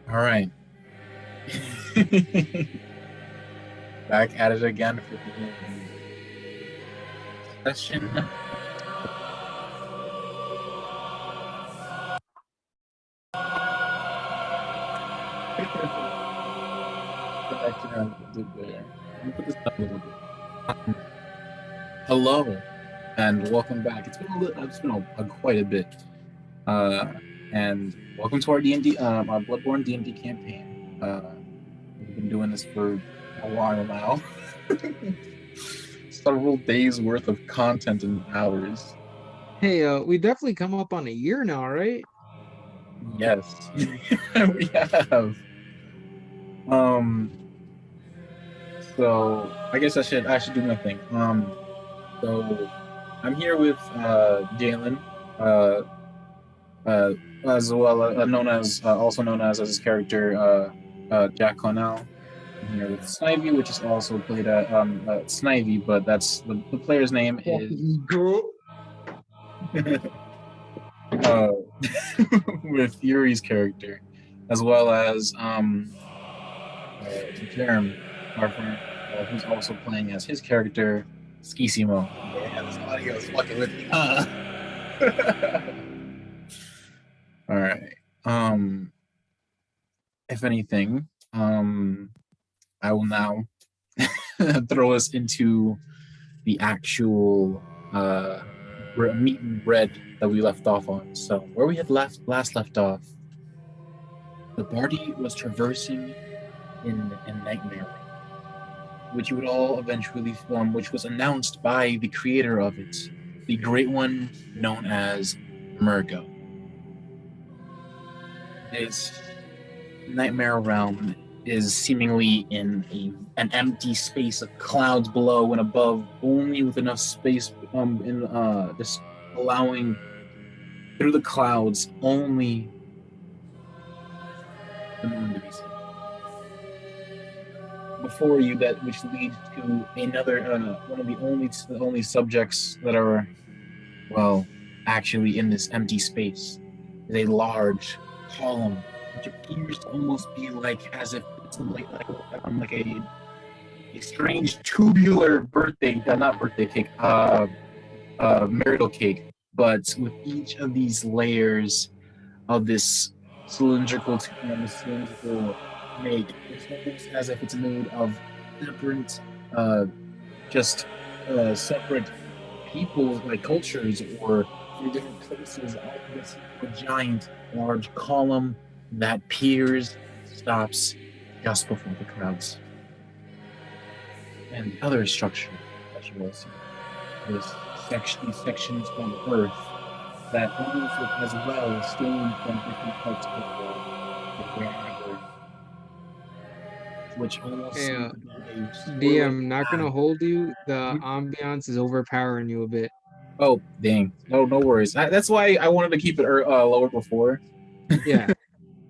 All right. Back at it again for the session. Put this up a little bit. Hello, and welcome back. It's been quite a bit, uh, and welcome to our D&D, our Bloodborne D&D campaign. We've been doing this for a while now. Several days worth of content and hours. Hey, we definitely come up on a year now, right? Yes, we have. Um, so I guess I should do my thing. So I'm here with Jalen, uh, uh, as well known as also known as his character Jack Connell. I'm here with Snivy, which is also played at Snivy, but that's the player's name is Girl. uh, with Yuri's character, as well as Jerem, our friend, who's also playing as his character, Skisimo. Yeah, this audio is fucking with me. All right. If anything, I will now throw us into the actual meat and bread that we left off on. So, where we had last left off, the party was traversing in Nightmare, which you would all eventually form, which was announced by the creator of it, the great one known as Murgo. This Nightmare realm is seemingly in an empty space of clouds below and above, only with enough space in just allowing through the clouds only the moon to be seen. Before you, that which leads to another one of the only subjects that are actually in this empty space is a large column which appears to almost be like as if it's like a strange tubular birthday, not birthday cake, marital cake, but with each of these layers of this cylindrical make, it's almost as if it's made of different, uh, just separate peoples, like cultures, or from different places, all of this a giant, large column that peers, stops just before the crowds. And the other structure that you will see, these sections of Earth that almost look as well stolen from different parts of the world, or wherever, which almost Hey, seem to be a swirling DM, not gonna cloud. hold you. The Mhm. ambiance is overpowering you a bit. Oh, dang. No worries. That's why I wanted to keep it lower before. Yeah.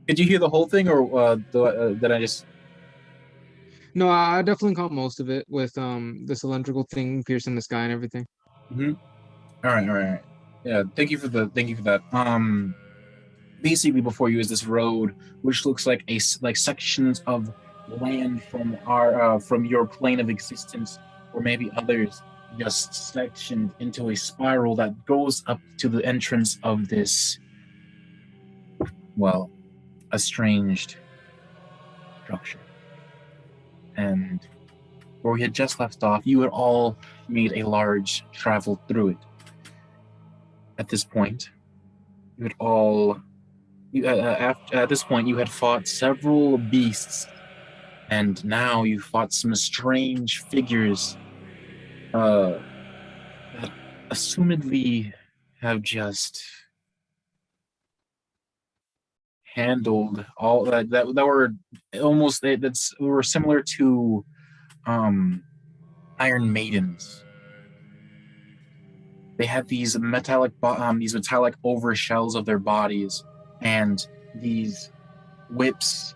Did you hear the whole thing, or did I just? No, I definitely caught most of it with the cylindrical thing piercing the sky and everything. Mhm. All right. Yeah, thank you for that. Basically, before you is this road, which looks like like sections of land from your plane of existence, or maybe others, just sectioned into a spiral that goes up to the entrance of this, well, estranged structure. And where we had just left off, you had all made a large travel through it. At this point, you had all at this point you had fought several beasts, and now you fought some strange figures uh, that assumedly have just handled all that were almost that's were similar to um, Iron Maidens. They had these metallic over shells of their bodies, and these whips,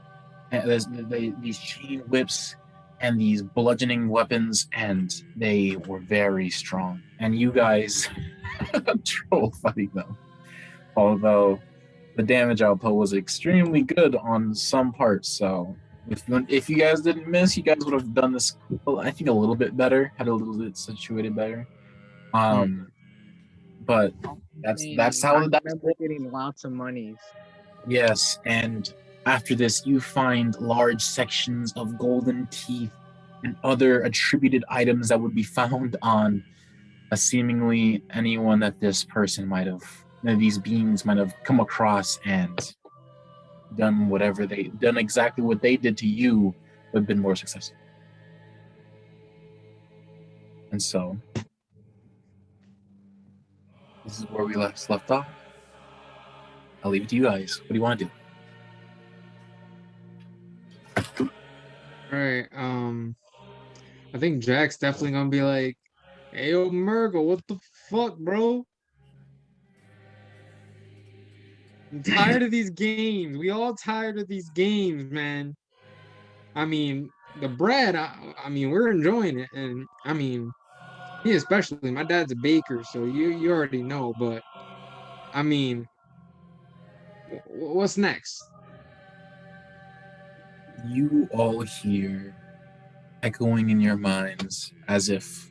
these chain whips, and these bludgeoning weapons, and they were very strong. And you guys troll fighting them. Although the damage output was extremely good on some parts. So if you guys didn't miss, you guys would have done this, I think, a little bit better, had a little bit situated better. But that's I how that. remember getting lots of monies. Yes, and after this, you find large sections of golden teeth and other attributed items that would be found on seemingly anyone that this person might have, these beings might have come across and done exactly what they did to you, but been more successful. And so, this is where we left off. I'll leave it to you guys. What do you want to do? All right. I think Jack's definitely gonna be like, "Hey, yo, Murgle, what the fuck, bro? I'm tired of these games. We all tired of these games, man. I mean, the bread. I mean, we're enjoying it, and I mean, me especially. My dad's a baker, so you already know. But I mean, what's next?" You all hear echoing in your minds as if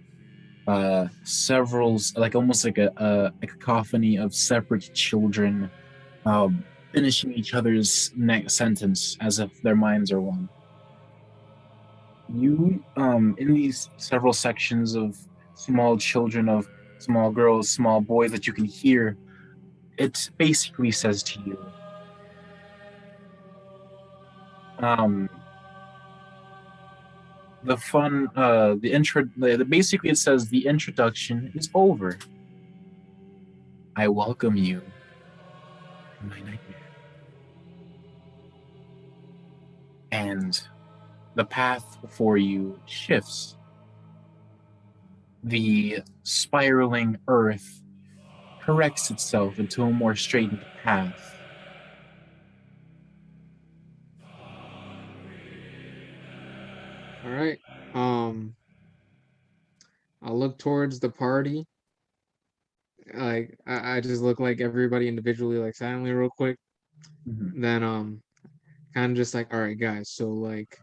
several, like almost like a cacophony of separate children finishing each other's next sentence as if their minds are one. You, in these several sections of small children, of small girls, small boys that you can hear, it basically says to you, the fun, the intro, basically it says the introduction is over. I welcome you to my nightmare. And the path before you shifts. The spiraling earth corrects itself into a more straightened path. All right. I'll look towards the party. Like I just look like everybody individually, like silently, real quick. Mm-hmm. Then kind of just like, all right, guys. So like,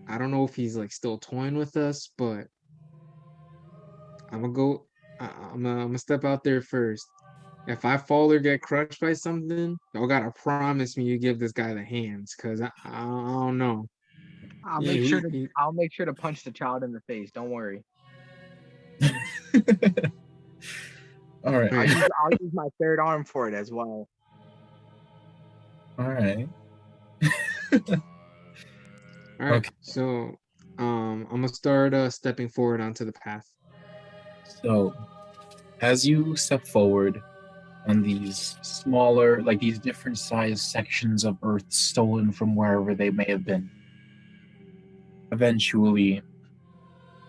I don't know if he's like still toying with us, but I'm gonna go. I'm gonna step out there first. If I fall or get crushed by something, y'all gotta promise me you give this guy the hands, cause I don't know. I'll Yeah, make sure to punch the child in the face. Don't worry. All right. I'll use my third arm for it as well. All right. All right. Okay. So I'm gonna start stepping forward onto the path. So, as you step forward on these smaller, like these different sized sections of earth stolen from wherever they may have been, eventually,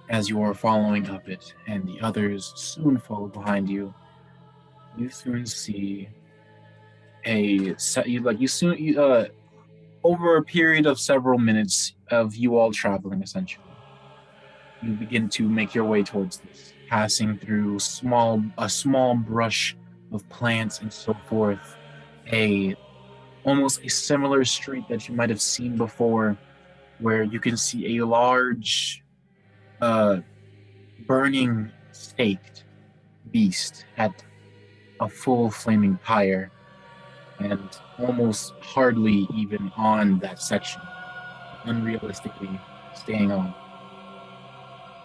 as you are following up it and the others soon follow behind you, you soon see over a period of several minutes of you all traveling, essentially, you begin to make your way towards this, passing through a small brush of plants and so forth, almost a similar street that you might have seen before, where you can see a large, burning, staked beast at a full flaming pyre, and almost hardly even on that section, unrealistically staying on.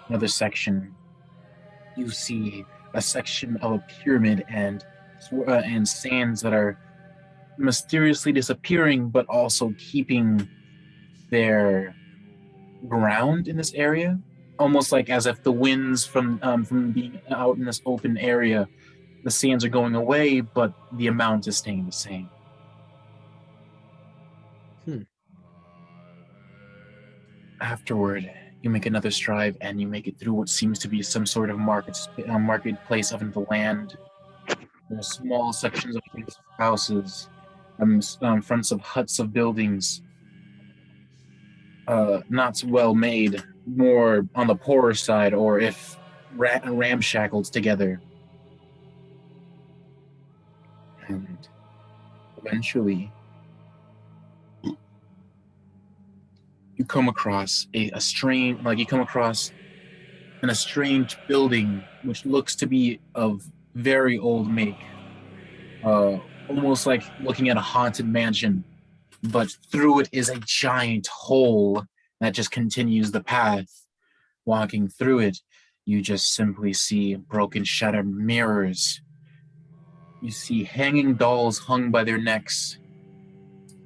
Another section, you see a section of a pyramid and sands that are mysteriously disappearing, but also keeping their ground in this area, almost like as if the winds from being out in this open area, the sands are going away, but the amount is staying the same. Afterward, you make another stride and you make it through what seems to be some sort of marketplace of the land. There are small sections of houses, fronts of huts of buildings, not well made, more on the poorer side, or if ramshackled together. And eventually, you come across a strange, like you come across in a strange building which looks to be of very old make, almost like looking at a haunted mansion, but through it is a giant hole that just continues the path. Walking through it, you just simply see broken, shattered mirrors. You see hanging dolls hung by their necks,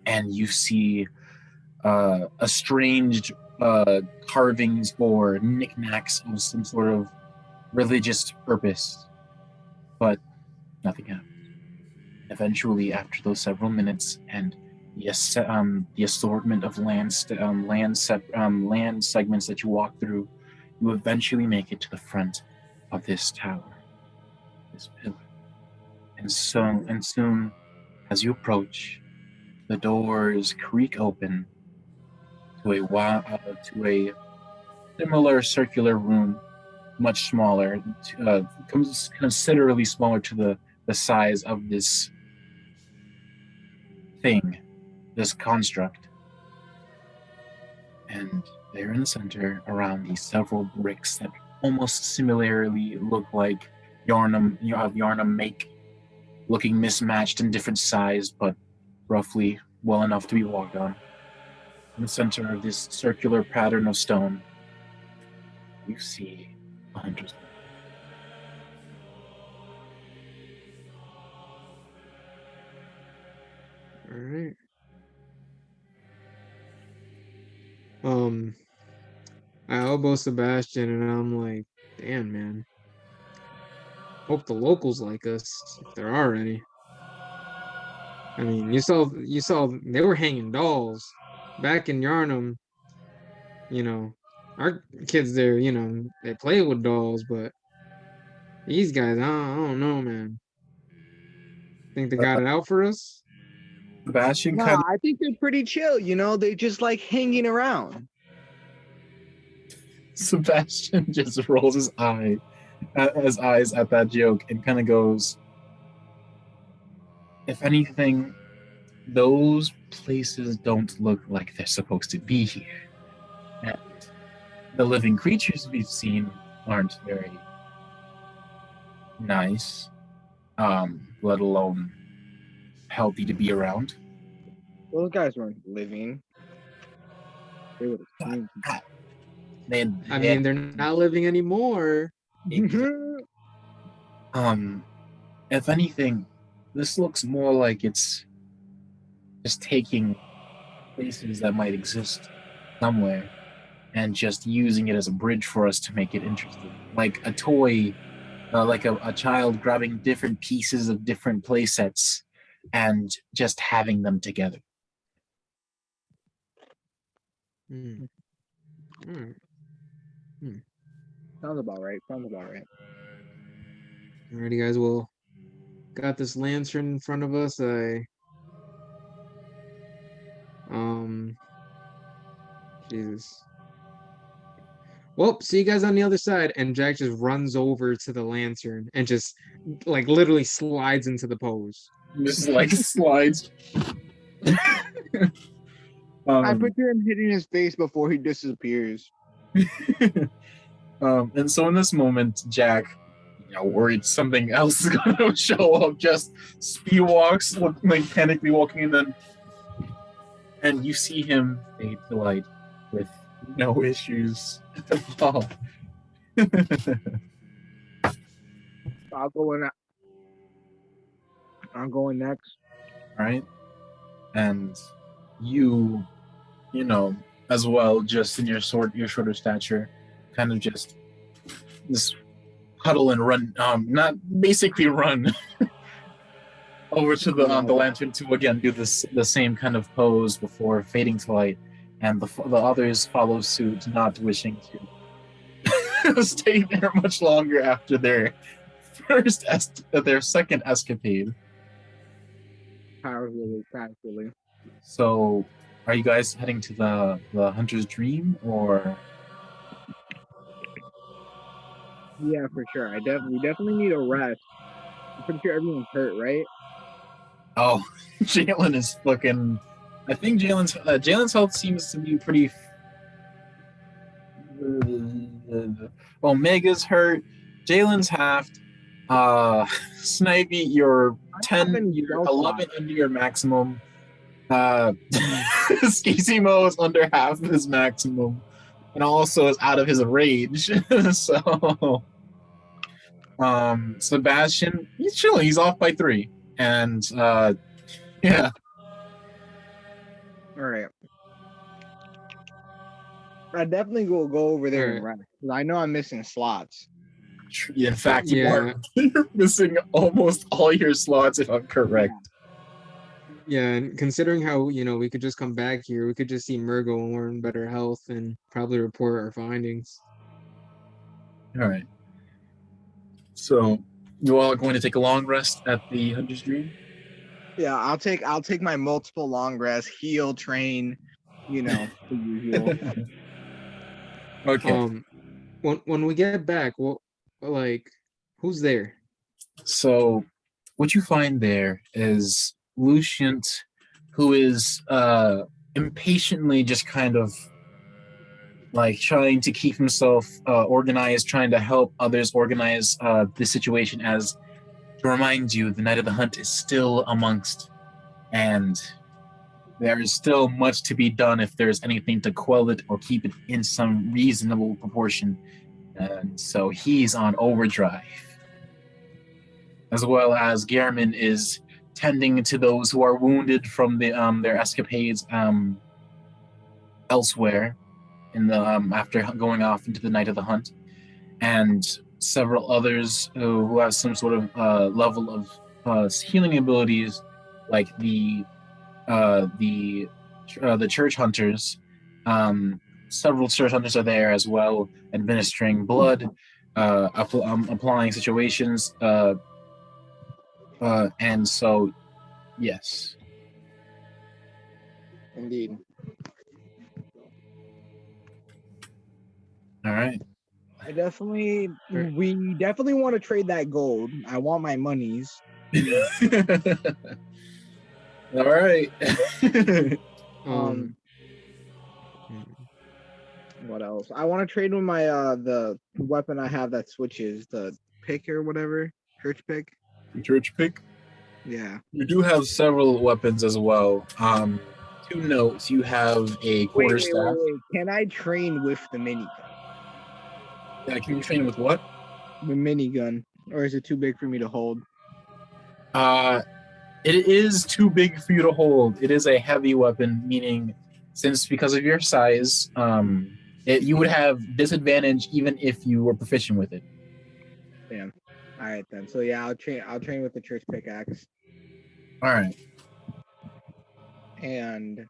and you see estranged carvings or knickknacks of some sort of religious purpose. But nothing happened. Eventually, after those several minutes and the assortment of land segments that you walk through, you eventually make it to the front of this tower, this pillar. And soon as you approach, the doors creak open to a similar circular room, much smaller, considerably smaller to the size of this thing, this construct. And there in the center, around these several bricks that almost similarly look like Yarnum make, looking mismatched in different size, but roughly well enough to be walked on. In the center of this circular pattern of stone, you see a hunter's mark. All right. I elbow Sebastian and I'm like, damn, man. Hope the locals like us, if there are any. I mean, you saw they were hanging dolls back in Yarnum. You know, our kids there, they play with dolls, but these guys, I don't know, man. Think they got it out for us? Sebastian Nah, I think they're pretty chill. They just like hanging around. Sebastian just rolls his eyes at that joke and kind of goes, if anything, those places don't look like they're supposed to be here. And the living creatures we've seen aren't very nice, let alone healthy to be around. Those guys weren't living. They would have seen. I mean, they're not living anymore. If anything, this looks more like it's just taking places that might exist somewhere and just using it as a bridge for us to make it interesting. Like a toy, like a child grabbing different pieces of different play sets and just having them together. Hmm. Hmm. Sounds about right. Alrighty, guys. Well, got this lantern in front of us. Jesus. Well, see you guys on the other side. And Jack just runs over to the lantern and just like literally slides into the pose. Just like slides. I picture him hitting his face before he disappears. And so in this moment, Jack, worried something else is gonna show up, just speed walks, like panically walking, and you see him fade to light with no issues at all. I'll go in. I'm going next. Right? And you as well, just in your shorter stature, kind of just huddle and run, not basically run over to the lantern to again do the same kind of pose before fading to light, and the others follow suit, not wishing to stay there much longer after their second escapade. Powerfully. So, are you guys heading to the Hunter's Dream, or? Yeah, for sure. We definitely need a rest. I'm pretty sure everyone's hurt, right? Oh, Jalen is fucking. I think Jalen's health seems to be pretty. Omega's hurt. Jalen's halved. Snivy, you're 10, you're 11 into your maximum. Skizimo is under half of his maximum, and also is out of his rage. So, Sebastian, he's chilling. He's off by 3, and yeah. All right. I definitely will go over there and rest. I know I'm missing slots. In fact, you're missing almost all your slots, if I'm correct. Yeah, and considering how, we could just come back here, we could just see Murgo and we're in better health and probably report our findings. All right. So, you all are going to take a long rest at the Hunter's Dream? Yeah, I'll take my multiple long rests, heal, train, the usual. Okay. When we get back, who's there? So, what you find there is Lucient, who is impatiently just kind of trying to keep himself organized, trying to help others organize the situation, as to remind you the Night of the Hunt is still amongst, and there is still much to be done if there's anything to quell it or keep it in some reasonable proportion. And so he's on overdrive. As well as Gehrman is tending to those who are wounded from their escapades elsewhere in the after going off into the Night of the Hunt, and several others who have some sort of level of healing abilities, like the church hunters. Several church hunters are there as well, administering blood, applying situations, and so, yes. Indeed. All right. We definitely want to trade that gold. I want my monies. All right. What else? I want to trade with my the weapon I have that switches, the pick or whatever, church pick. Church pick? Yeah. You do have several weapons as well. 2 notes. You have a quarterstaff. Wait. Can I train with the minigun? Yeah, can you train with what? The minigun. Or is it too big for me to hold? It is too big for you to hold. It is a heavy weapon, meaning because of your size, you would have disadvantage even if you were proficient with it. Damn. All right then. So yeah, I'll train with the church pickaxe. All right. And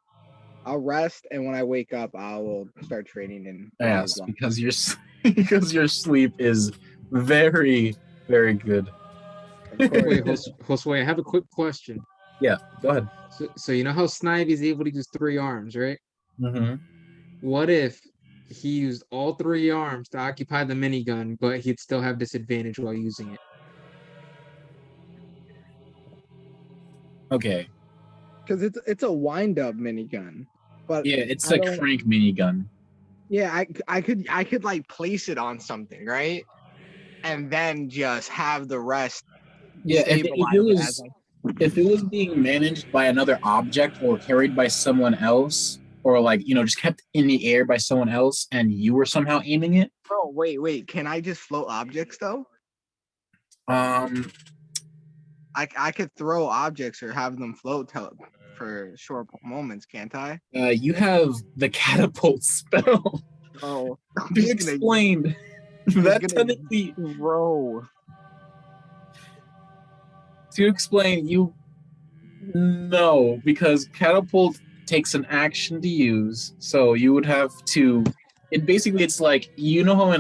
I'll rest, and when I wake up, I will start training in. Yes, because your sleep is very, very good. Wait, Josue, I have a quick question. Yeah, go ahead. So you know how Snivy is able to use 3 arms, right? Mm-hmm. What if he used all 3 arms to occupy the minigun, but he'd still have disadvantage while using it? Okay. Because it's a wind-up minigun, but yeah, it's a crank minigun. Yeah, I could place it on something, right, and then just have the rest. Yeah, if it was being managed by another object or carried by someone else, or just kept in the air by someone else, and you were somehow aiming it. Oh wait, can I just float objects though? I could throw objects or have them float for short moments, can't I? You have the catapult spell. Oh, you explained that technically throw. To explain, no, because catapult takes an action to use, so you would have to. It's like how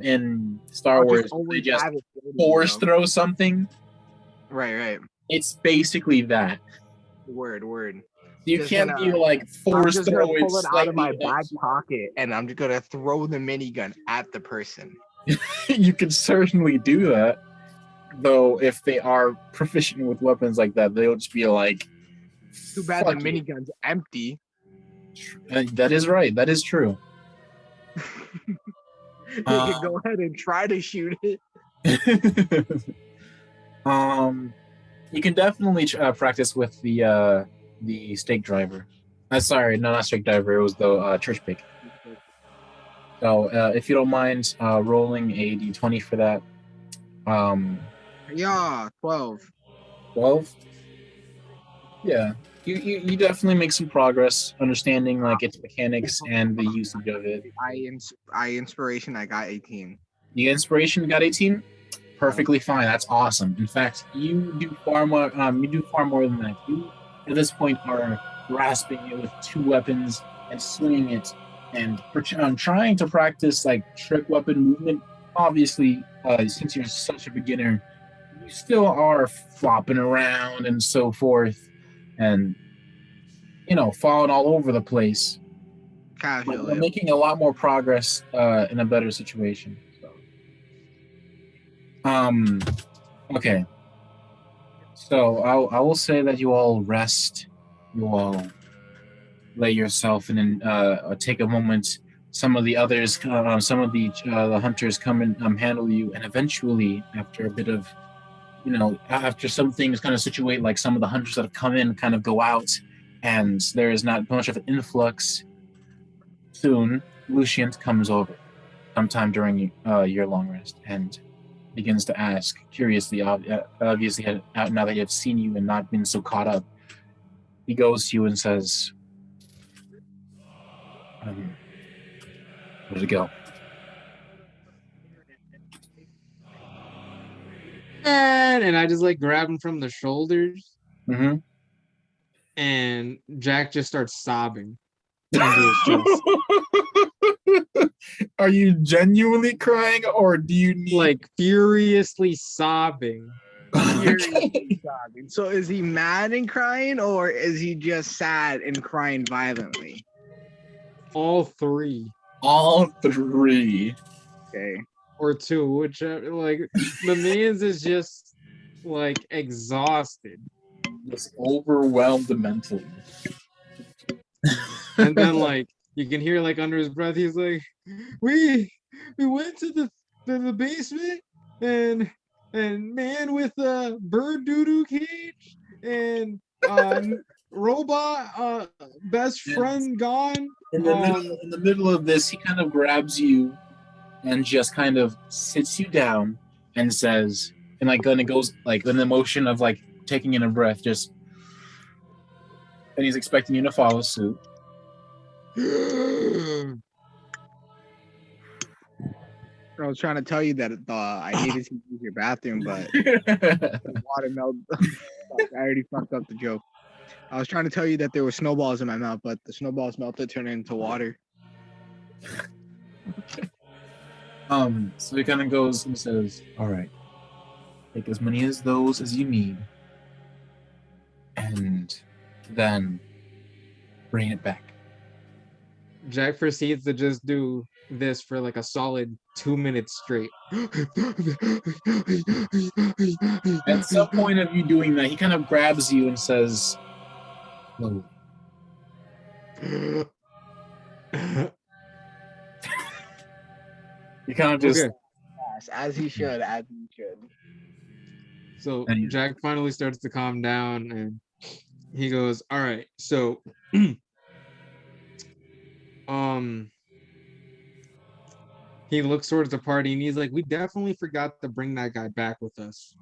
in Star Wars they just force throw something. Right. It's basically that. Word. You just can't be force throw it. Pull it out of my back pocket, and I'm just gonna throw the minigun at the person. You can certainly do that. Though if they are proficient with weapons like that, they'll just be like, Too bad the "Fuck you." minigun's empty. That is right. That is true. They could go ahead and try to shoot it. You can definitely practice with the stake driver. Sorry, no, not stake driver. It was the church pick. So if you don't mind rolling a d20 for that. Yeah, 12. 12. Yeah, you definitely make some progress understanding like its mechanics and the usage of it. I inspiration. I got 18. The inspiration got 18. Perfectly fine. That's awesome. In fact, you do far more. You do far more than that. You at this point are grasping it with two weapons and swinging it, and trying to practice like trick weapon movement. Obviously, since you're such a beginner, you still are flopping around and so forth, and falling all over the place. But you're Casually. making a lot more progress in a better situation. So, okay. So I will say that you all rest. You all lay yourself and then take a moment. Some of the others, some of the hunters come and handle you, and eventually, after a bit of, after some things kind of situate, like some of the hunters that have come in kind of go out, and there is not much of an influx. Soon, Lucian comes over, sometime during your long rest, and begins to ask, curiously, obviously, now that he has seen you and not been so caught up, he goes to you and says, where'd it go? And I just like grab him from the shoulders, Mm-hmm. and Jack just starts sobbing into his chest. Are you genuinely crying, or do you need Like furiously sobbing. Okay. So is he mad and crying, or is he just sad and crying violently? All three. All three. Okay. Or two, whichever. Like the man's is just like exhausted. Just overwhelmed mentally. And then like you can hear like under his breath, he's like, we went to the basement, and man with a bird doo-doo cage and robot best friend gone. In the middle of this, he kind of grabs you and just kind of sits you down and says, and like then it goes like in the motion of like taking in a breath, just and he's expecting you to follow suit. I was trying to tell you that I needed to use your bathroom, but the water melted. I already fucked up the joke. I was trying to tell you that there were snowballs in my mouth, but the snowballs melted, turned into water. So he kind of goes and says, all right, take as many as those as you need, and then bring it back. Jack proceeds to just do this for like a solid 2 minutes straight. At some point of you doing that, he kind of grabs you and says, slowly. You kind of just Okay. As he should, as he should. So And you- Jack finally starts to calm down, and he goes, all right, so he looks towards the party and he's like, we definitely forgot to bring that guy back with us.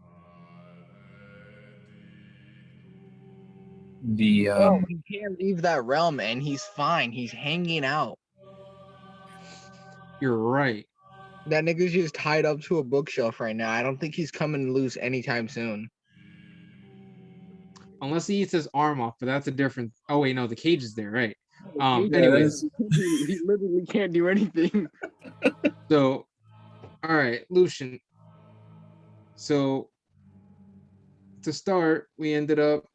the Oh, he can't leave that realm, and he's fine. He's hanging out. You're right. That nigga's just tied up to a bookshelf right now. I don't think he's coming loose anytime soon. Unless he eats his arm off, but that's a different. Oh wait, no, the cage is there, right? Yeah, Anyways, he literally can't do anything. so all right, Lucian. So to start, we ended up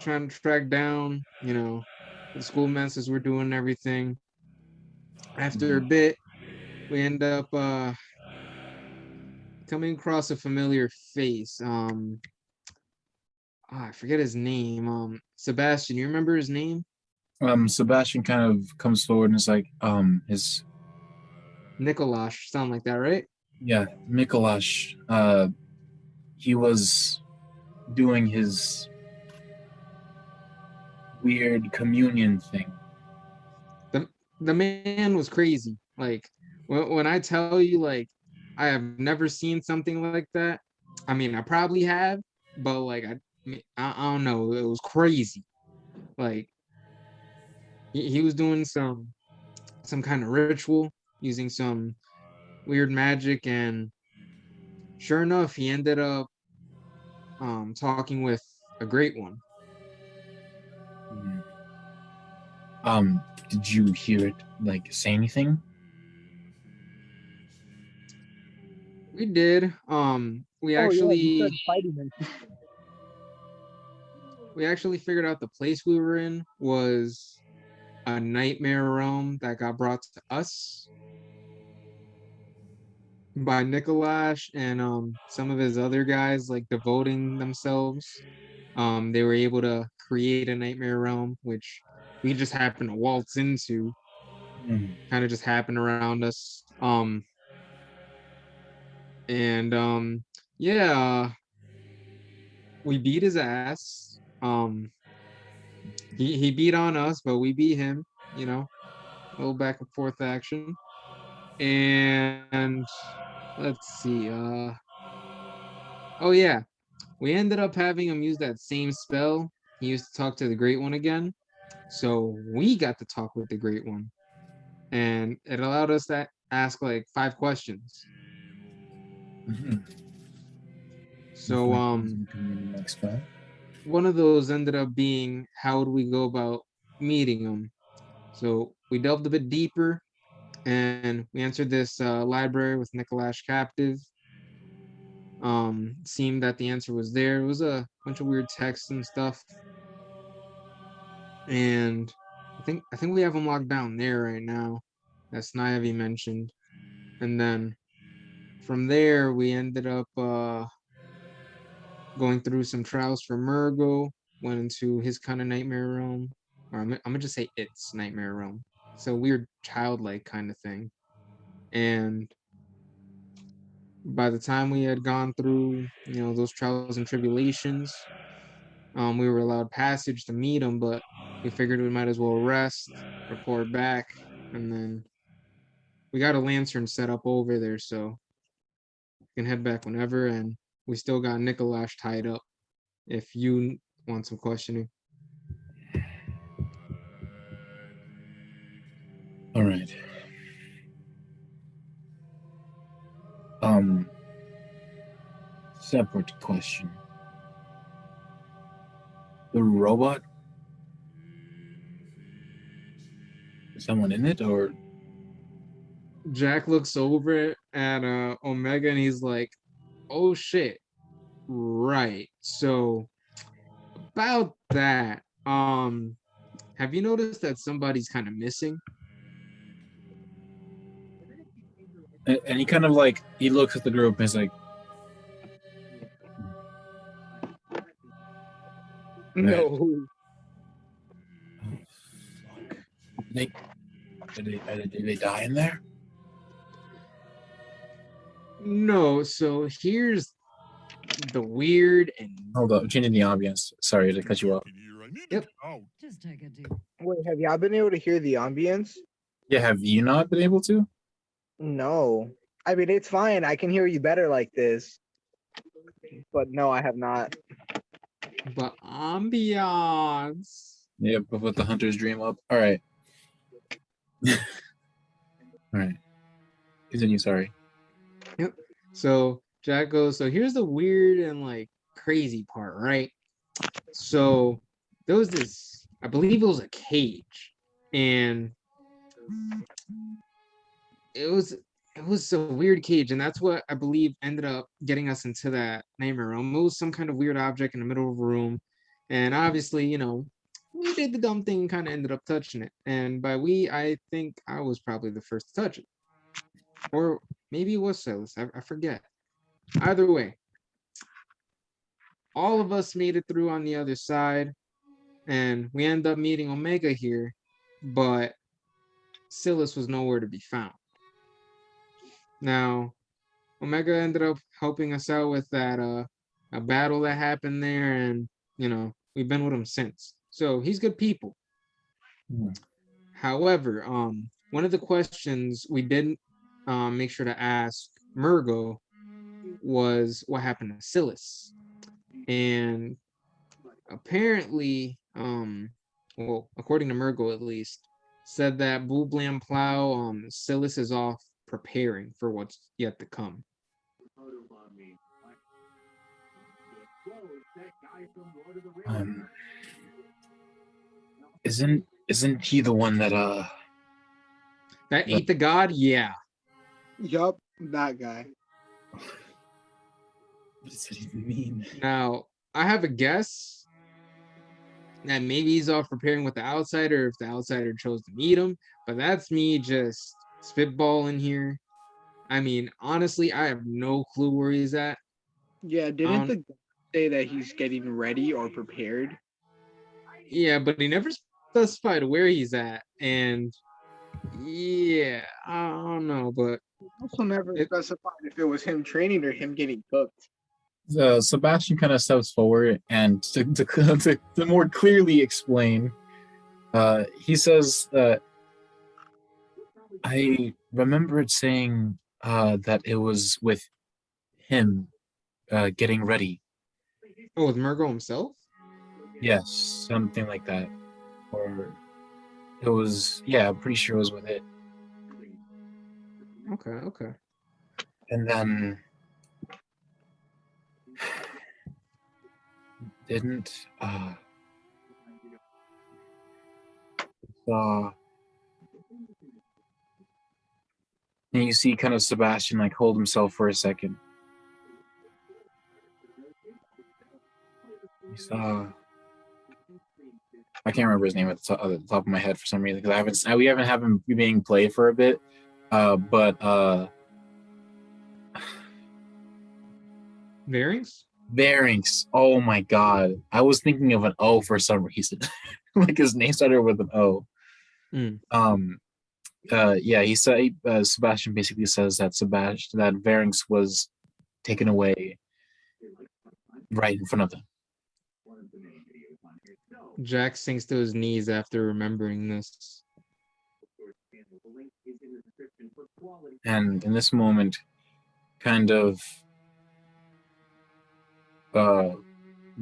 trying to track down, the school messes were doing everything. After a bit, we end up coming across a familiar face. I forget his name. Sebastian, you remember his name? Sebastian kind of comes forward and is like, his Nikolash, sound like that, right? yeah, Mikolash. He was doing his weird communion thing. The man was crazy. Like when I tell you, like I have never seen something like that. I mean, I probably have, but like I don't know. It was crazy. Like he was doing some kind of ritual using some weird magic, and sure enough, he ended up talking with a great one. Hmm. Did you hear it like say anything? We did. We Oh yeah, you actually started fighting him. we actually figured out the place we were in was a nightmare realm that got brought to us by Nikolash and some of his other guys like devoting themselves. They were able to create a nightmare realm, which we just happened to waltz into, Hmm. kind of just happened around us. And yeah, we beat his ass. He beat on us, but we beat him, you know, a little back and forth action. And let's see, oh yeah, we ended up having him use that same spell. He used to talk to the Great One again. So we got to talk with the Great One. And it allowed us to ask like 5 questions. Mm-hmm. So Like spell. one of those ended up being how would we go about meeting him? So we delved a bit deeper and we entered this library with Nikolash captive. Seemed that the answer was there. It was a bunch of weird texts and stuff. And I think we have them locked down there right now. That's Naive mentioned. And then from there we ended up going through some trials for Murgo, went into his kind of nightmare realm. Or I'm gonna just say it's nightmare realm. It's a weird childlike kind of thing. And by the time we had gone through, those trials and tribulations, we were allowed passage to meet him, but we figured we might as well rest, report back, and then we got a lantern set up over there, so we can head back whenever. And we still got Nikolash tied up if you want some questioning. All right. Um, Separate question. The robot, is someone in it, or Jack looks over at Omega and he's like, "Oh shit, right." So about that, have you noticed that somebody's kind of missing? and he kind of like he looks at the group and is like, No. oh, fuck. They did they die in there? No, so here's the weird and Hold up, changing the ambience. Sorry to cut you off. Yep. Just take a deep. Wait, have y'all been able to hear the ambience? Yeah, have you not been able to? No. I mean, it's fine. I can hear you better like this. But no, I have not. but ambiance. Yeah, but with the hunter's dream up. All right. All right. Continue. Sorry. Yep. So Jack goes, so here's the weird and like crazy part, right? So there was this, I believe it was a cage, and it was a weird cage, and that's what I believe ended up getting us into that nightmare room. It was some kind of weird object in the middle of a room, and obviously, we did the dumb thing and kind of ended up touching it. And by we, I think I was probably the first to touch it, or maybe it was Silas. I forget. Either way, all of us made it through on the other side, and we end up meeting Omega here, but Silas was nowhere to be found. Now, Omega ended up helping us out with that a battle that happened there, and we've been with him since. So he's good people. Hmm. However, one of the questions we didn't make sure to ask Murgo was what happened to Silas. And apparently, well, according to Murgo at least, said that Boo Blam Plow, Silas is off preparing for what's yet to come. Isn't he the one that That ate the god? Yeah. Yup, that guy. what does that even mean? Now, I have a guess that maybe he's off preparing with the outsider if the outsider chose to meet him, but that's me just spitballing here. I mean, honestly, I have no clue where he's at. Yeah, didn't the guy say that he's getting ready or prepared? Yeah, but he never specified where he's at, and yeah, I don't know, but Also never specified if it was him training or him getting cooked. Sebastian kind of steps forward and to more clearly explain, he says that I remembered saying that it was with him getting ready. oh, with Murgo himself? Yes, something like that. Or it was, yeah, I'm pretty sure it was with it. Okay. And then didn't and you see kind of Sebastian like hold himself for a second. You saw, I can't remember his name at the top of my head for some reason because we haven't had him being played for a bit. But Bearings? Oh my god. I was thinking of an O for some reason. Like his name started with an O. Yeah, he said Sebastian basically says that Varynx was taken away right in front of them. Jack sinks to his knees after remembering this. And in this moment, kind of the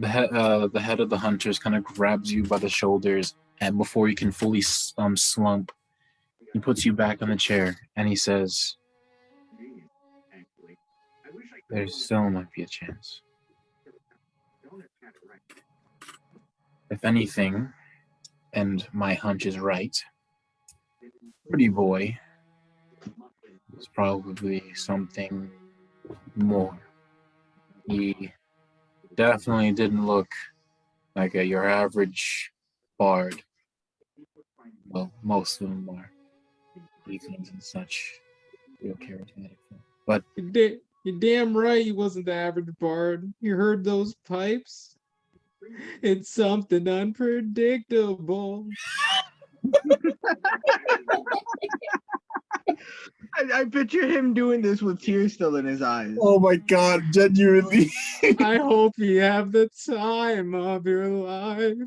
head of the hunters kind of grabs you by the shoulders, and before you can fully slump, he puts you back on the chair, and he says, "There still might be a chance. If anything, and my hunch is right, Pretty Boy is probably something more. He definitely didn't look like your average bard. Well, most of them are weaklings and such, real charismatic. But You're damn right he wasn't the average bard. You heard those pipes? It's something unpredictable. I picture him doing this with tears still in his eyes. oh my god, genuinely. I hope you have the time of your life.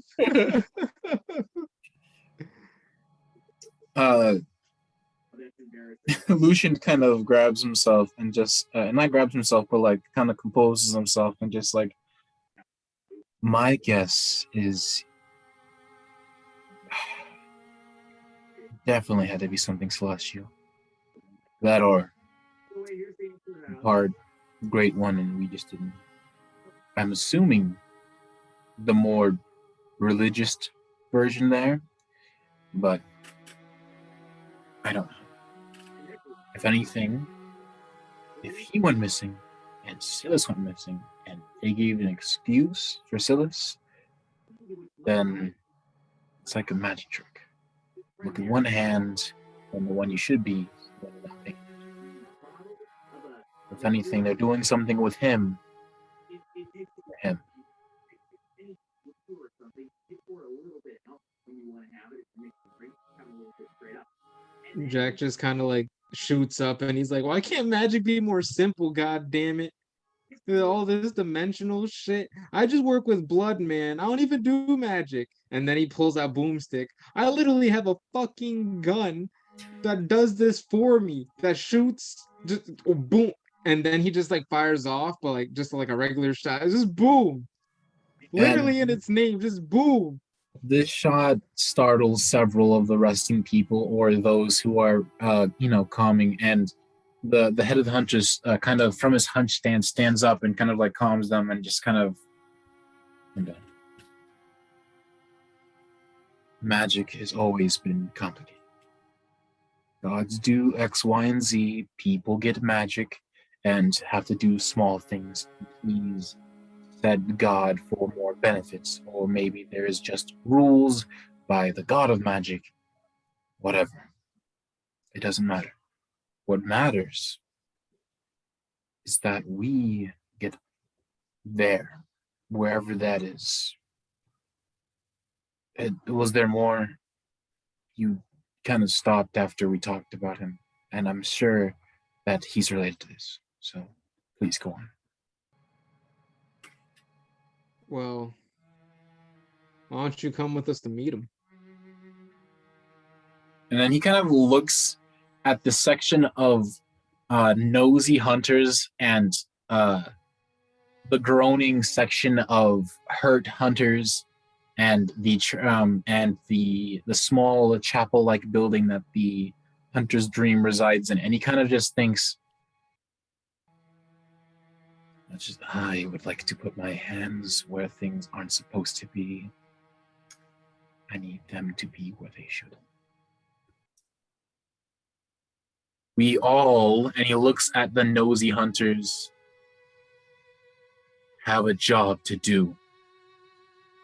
Lucian kind of grabs himself and just not grabs himself, but like kind of composes himself and just like, my guess is definitely had to be something celestial. That or hard, great one, and we just didn't. I'm assuming the more religious version there, but I don't know. If anything, if he went missing and Silas went missing and they gave an excuse for Silas, then it's like a magic trick. Look in one hand, and the one you should be, nothing. If anything, they're doing something with him. For him. Jack just kind of like shoots up and he's like, why can't magic be more simple, god damn it? All this dimensional shit. I just work with blood, man. I don't even do magic. And then he pulls out boomstick. I literally have a fucking gun that does this for me. That shoots just boom. And then he just like fires off, but like just like a regular shot. It's just boom. Literally in its name, just boom. This shot startles several of the resting people or those who are, calming. And the head of the hunters kind of from his hunch stance stands up and kind of like calms them and just kind of. Magic has always been complicated. Gods do X, Y, and Z. People get magic and have to do small things. Please said God for more benefits, or maybe there is just rules by the God of magic. Whatever. It doesn't matter. What matters is that we get there, wherever that is. Was there more? You kind of stopped after we talked about him, and I'm sure that he's related to this. So please go on. Well, why don't you come with us to meet him? And then he kind of looks at the section of nosy hunters and the groaning section of hurt hunters and the small chapel-like building that the hunter's dream resides in. And he kind of just thinks, I would like to put my hands where things aren't supposed to be. I need them to be where they should. We all, and he looks at the nosy hunters, have a job to do.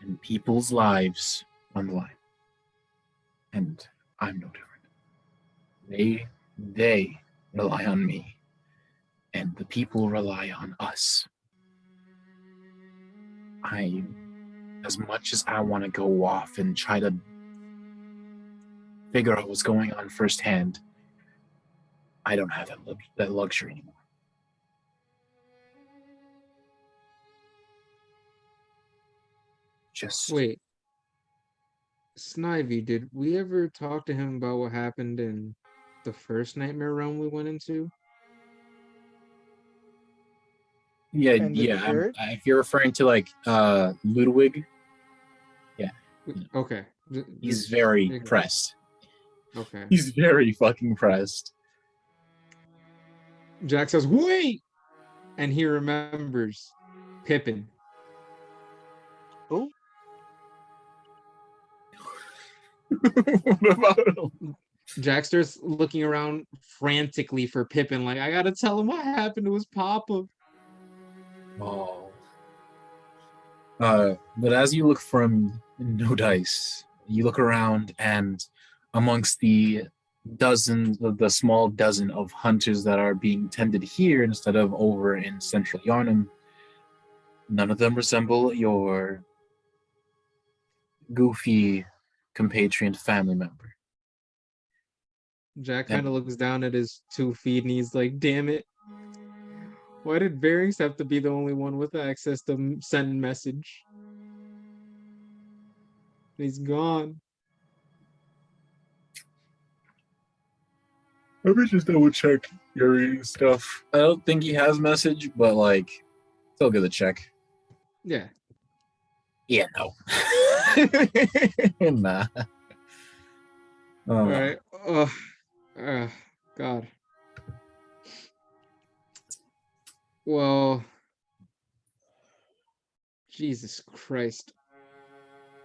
And people's lives on the line. And I'm no different. They rely on me. And the people rely on us. As much as I want to go off and try to figure out what's going on firsthand, I don't have that luxury anymore. Wait. Snivy, did we ever talk to him about what happened in the first nightmare realm we went into? Yeah. If you're referring to like Ludwig, yeah. Okay. He's very pressed. Okay. He's very fucking pressed. Jack says, wait! And he remembers Pippin. Who? What about him? Jack starts looking around frantically for Pippin, like, I gotta tell him what happened to his papa. Oh. But as you look from No Dice, you look around, and amongst the small dozen of hunters that are being tended here instead of over in Central Yarnum, none of them resemble your goofy compatriot family member. Jack kind of looks down at his 2 feet and he's like, damn it. Why did Bearings have to be the only one with access to send message? He's gone. Let me just double check your reading stuff. I don't think he has message, but like, still give a check. Yeah. Yeah, no. Nah. All right. God. Well, Jesus Christ.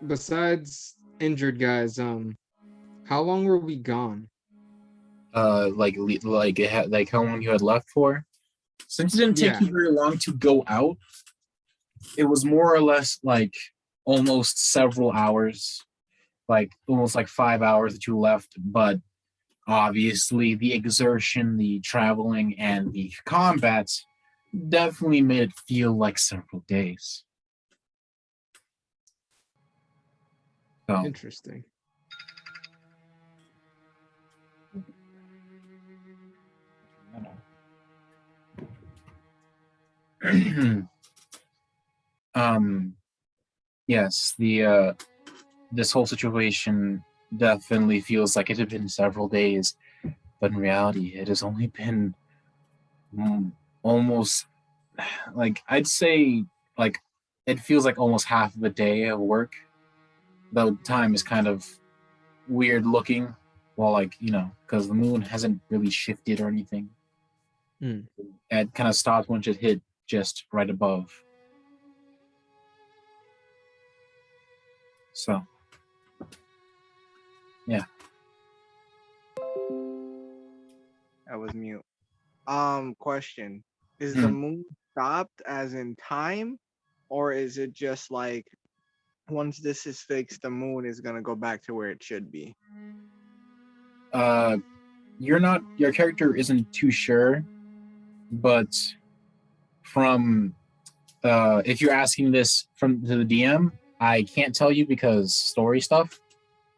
Besides injured guys, how long were we gone? Like how long you had left for? Since it didn't take you very long to go out, it was more or less like almost several hours, like almost like 5 hours that you left. But Obviously, the exertion, the traveling, and the combat definitely made it feel like several days. So, Interesting. yes, the this whole situation definitely feels like it had been several days, but in reality, it has only been almost like I'd say like it feels like almost half of a day of work. Though time is kind of weird looking, well, like because the moon hasn't really shifted or anything. Hmm. It kind of stopped once it hit just right above. So, yeah. That was mute. Question. Is the Hmm. moon stopped as in time, or is it just like once this is fixed, the moon is gonna go back to where it should be? Your character isn't too sure, but from if you're asking this from to the DM, I can't tell you because story stuff,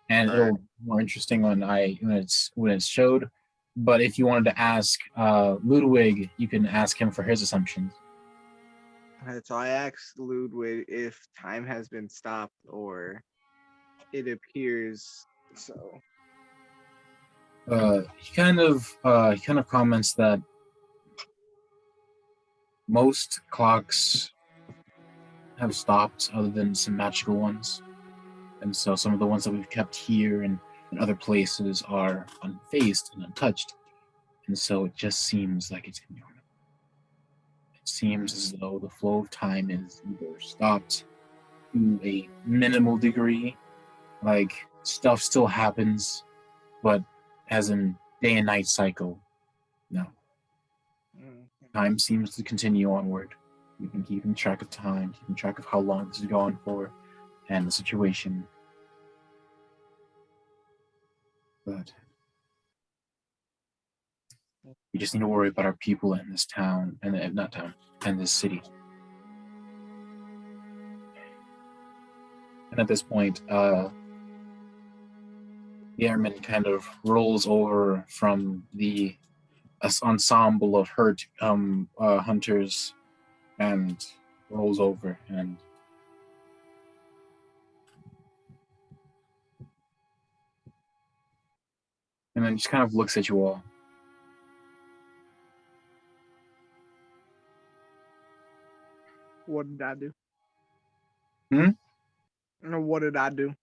and it'll be more interesting when it's showed. But if you wanted to ask Ludwig, you can ask him for his assumptions. Alright, so I asked Ludwig if time has been stopped or it appears so. He kind of comments that most clocks have stopped, other than some magical ones, and so some of the ones that we've kept here and in other places are unfazed and untouched, and so it just seems like it's ignored. It seems as though the flow of time is either stopped to a minimal degree, like stuff still happens, but as in day and night cycle, no. Time seems to continue onward. We've been keeping track of time, keeping track of how long this is going for, and the situation. But we just need to worry about our people in this town, and not town, and this city. And at this point, the airman kind of rolls over from the ensemble of hurt hunters and rolls over and then just kind of looks at you all. What did I do? Hmm? What did I do?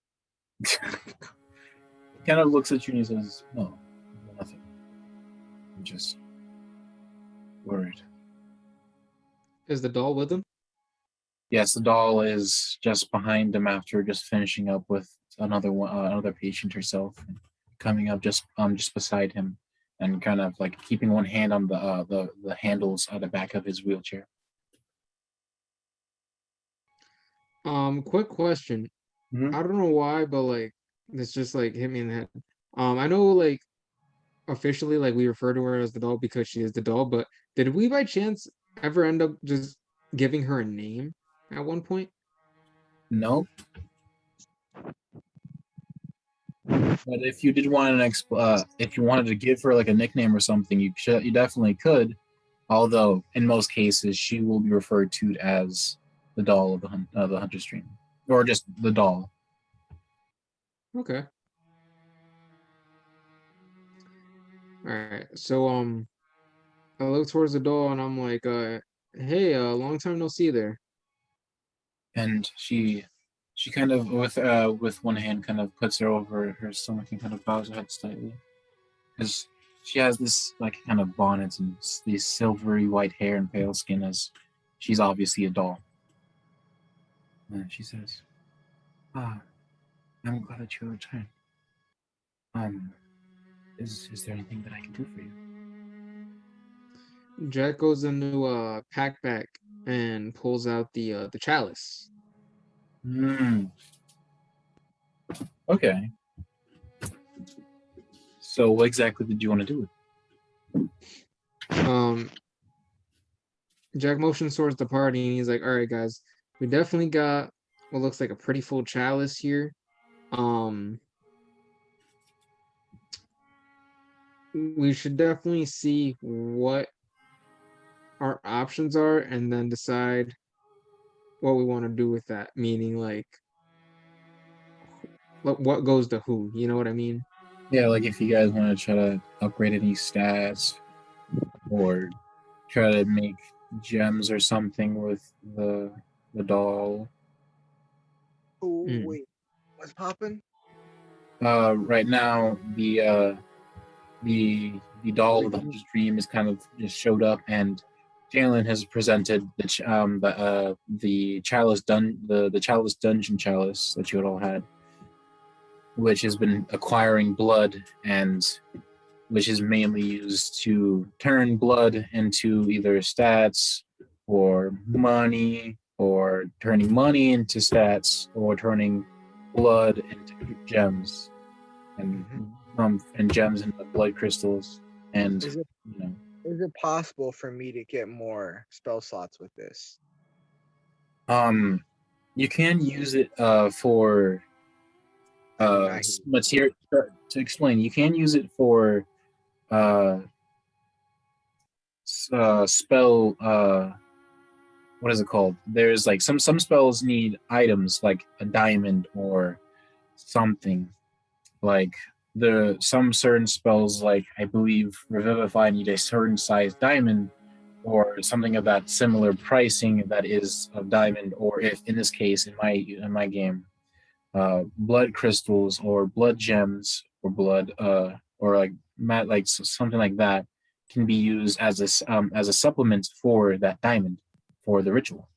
Kind of looks at you and he says, "No, nothing. I'm just worried." Is the doll with him? Yes, the doll is just behind him after just finishing up with another patient herself, and coming up just beside him, and kind of like keeping one hand on the handles at the back of his wheelchair. Quick question. Mhm. I don't know why, but like this just like hit me in the head. I know like officially like we refer to her as the doll because she is the doll, but did we by chance ever end up just giving her a name at one point? No, but if you did want if you wanted to give her like a nickname or something, you definitely could. Although in most cases, she will be referred to as the doll of the hunter stream, or just the doll. Okay. All right. So I look towards the doll and I'm like, hey, long time no see there. And she kind of with one hand kind of puts her over her stomach and kind of bows her head slightly, because she has this like kind of bonnet and this silvery white hair and pale skin, as she's obviously a doll. And she says, "Ah, I'm glad that you returned. Um, is there anything that I can do for you?" Jack goes into a pack back and pulls out the chalice. Okay. So what exactly did you want to do? Jack motions towards the party and he's like, all right, guys, we definitely got what looks like a pretty full chalice here. We should definitely see what our options are and then decide what we want to do with that. Meaning, like, what goes to who? You know what I mean? Yeah, like if you guys want to try to upgrade any stats or try to make gems or something with the doll. Oh, Mm. wait. What's popping? Right now the doll of the Hunter's Dream is kind of just showed up, and Jalen has presented the chalice the chalice dungeon chalice that you had all had, which has been acquiring blood, and which is mainly used to turn blood into either stats or money, or turning money into stats, or turning blood into gems, and gems into blood crystals. And Is it possible for me to get more spell slots with this? you can use it for material. To explain, you can use it for spell. What is it called? There's like some spells need items like a diamond or something. Like some certain spells, like I believe Revivify, need a certain size diamond or something of that similar pricing that is of diamond, or if in this case in my game, blood crystals or blood gems or blood or like something like that can be used as a supplement for that diamond for the ritual,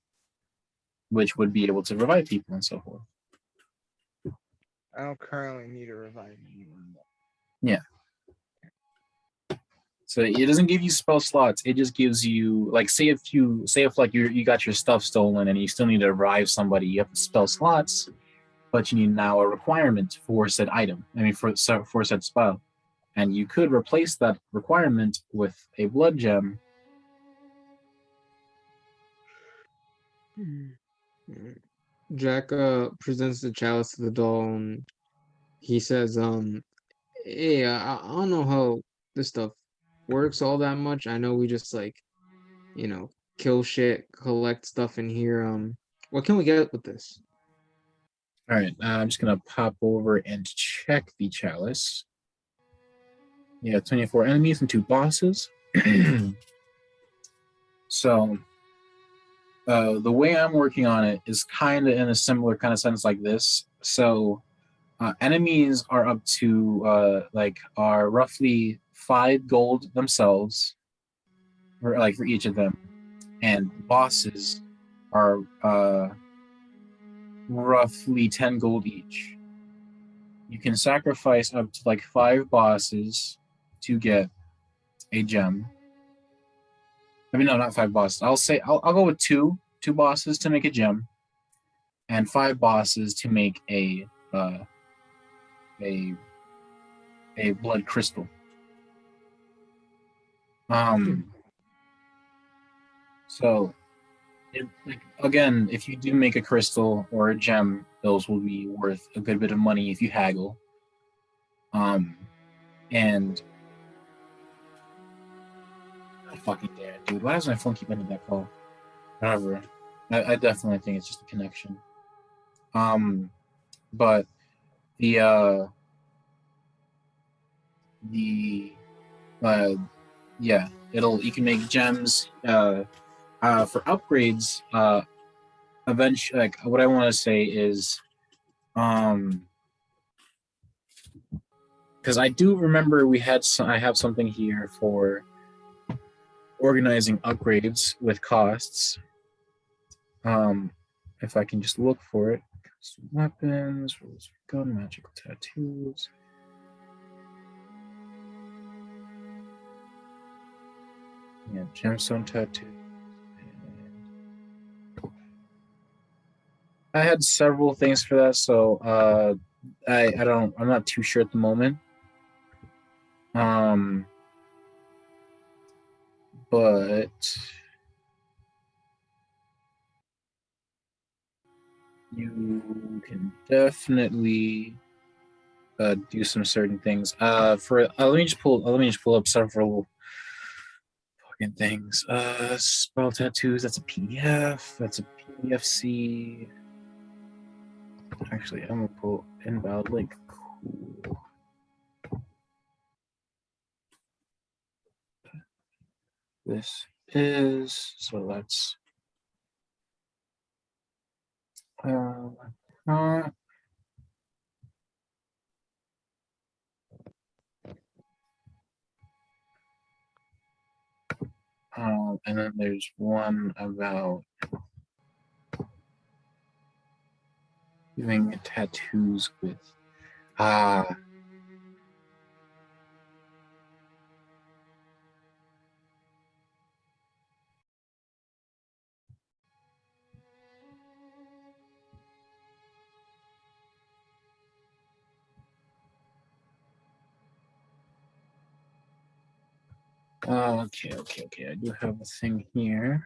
which would be able to revive people and so forth. I don't currently need to revive anyone. Yeah. So it doesn't give you spell slots. It just gives you, like, say if like you got your stuff stolen and you still need to revive somebody, you have the spell slots, but you need now a requirement for said item. I mean, for said spell, and you could replace that requirement with a blood gem. Jack presents the chalice to the doll and he says, hey, I don't know how this stuff works all that much. I know we just like, kill shit, collect stuff in here. What can we get with this? All right, I'm just gonna pop over and check the chalice. Yeah, 24 enemies and 2 bosses. So the way I'm working on it is kind of in a similar kind of sense like this. So enemies are up to are roughly 5 gold themselves, for each of them, and bosses are roughly 10 gold each. You can sacrifice up to like 5 bosses to get a gem. I mean, no, not 5 bosses. I'll go with two bosses to make a gem, and 5 bosses to make a blood crystal. So, again, if you do make a crystal or a gem, those will be worth a good bit of money if you haggle. And I fucking dare, dude. Why does my phone keep ending that call? However, I definitely think it's just a connection. But yeah, you can make gems for upgrades. Eventually, like, what I want to say is, because I do remember I have something here for organizing upgrades with costs. If I can just look for it. Weapons, rules for gun, magical tattoos. Yeah, gemstone tattoo. I had several things for that, so I'm not too sure at the moment. But you can definitely do some certain things. Let me just pull up several fucking things. Spell tattoos. That's a PDF. That's a PFC. Actually, I'm gonna pull invalid link. Cool. This is so that's uh, and then there's one about doing tattoos with okay. I do have a thing here.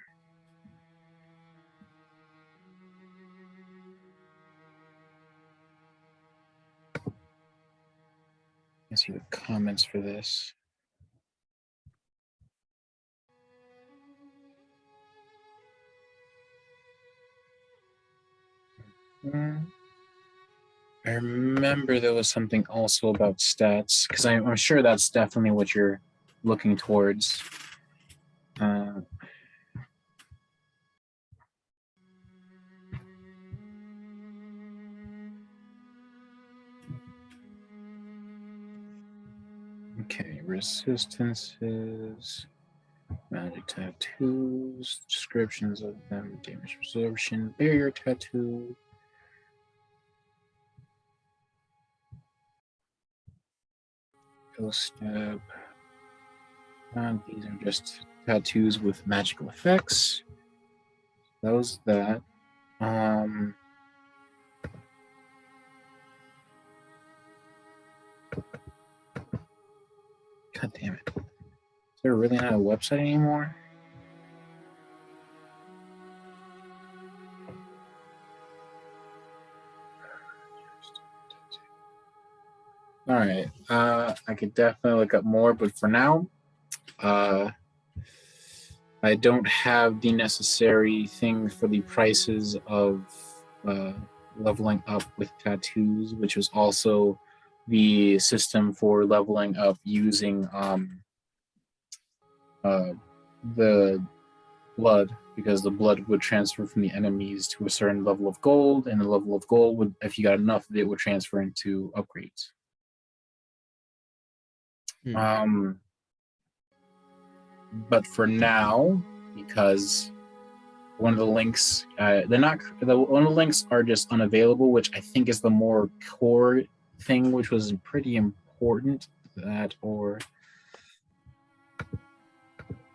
Let's see the comments for this. I remember there was something also about stats, because I'm sure that's definitely what you're looking towards. Okay, resistances, magic tattoos, descriptions of them, damage absorption, barrier tattoo. Ghost stab. These are just tattoos with magical effects. That was that. God damn it. Is there really not a website anymore? All right. I could definitely look up more, but for now, I don't have the necessary thing for the prices of leveling up with tattoos, which was also the system for leveling up using the blood, because the blood would transfer from the enemies to a certain level of gold, and the level of gold would, if you got enough of it, would transfer into upgrades. But for now, because one of the links, one of the links are just unavailable, which I think is the more core thing, which was pretty important. That or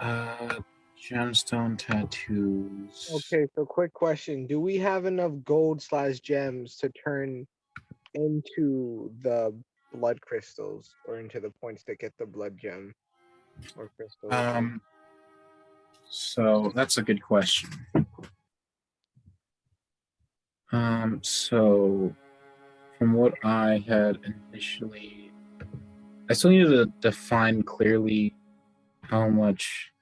gemstone tattoos. Okay, so quick question: do we have enough gold/gems to turn into the blood crystals, or into the points that get the blood gem or crystal? So that's a good question. So from what I had initially, I still needed to define clearly how much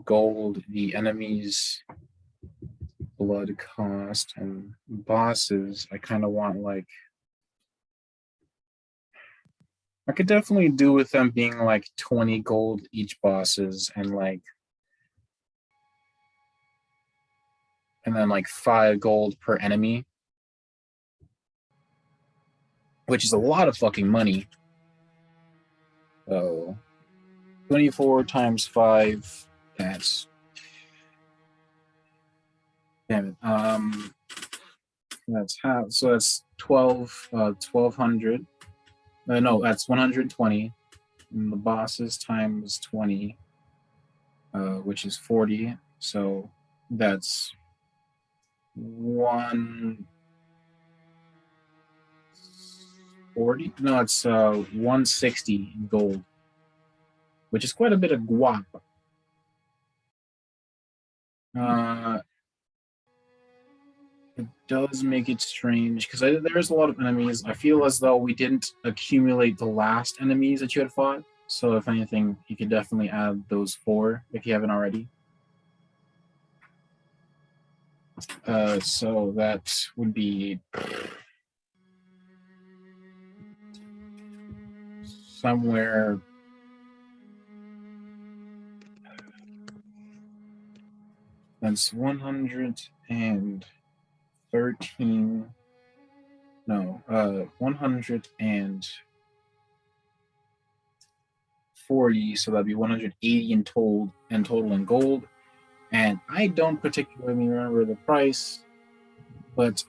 gold the enemy's blood cost, and bosses, I kind of want, like, I could definitely do with them being like 20 gold each bosses, and then like 5 gold per enemy, which is a lot of fucking money. So 24 times 5, that's, damn it. That's how, so that's 1200. No, that's 120. And the bosses times 20, which is 40. So that's 1 40? No, it's 160 in gold, which is quite a bit of guap. It does make it strange because there's a lot of enemies. I feel as though we didn't accumulate the last enemies that you had fought. So if anything, you could definitely add those 4 if you haven't already. So that would be somewhere. That's 113. No, 140. So that'd be 180 in total in gold. And I don't particularly remember the price, but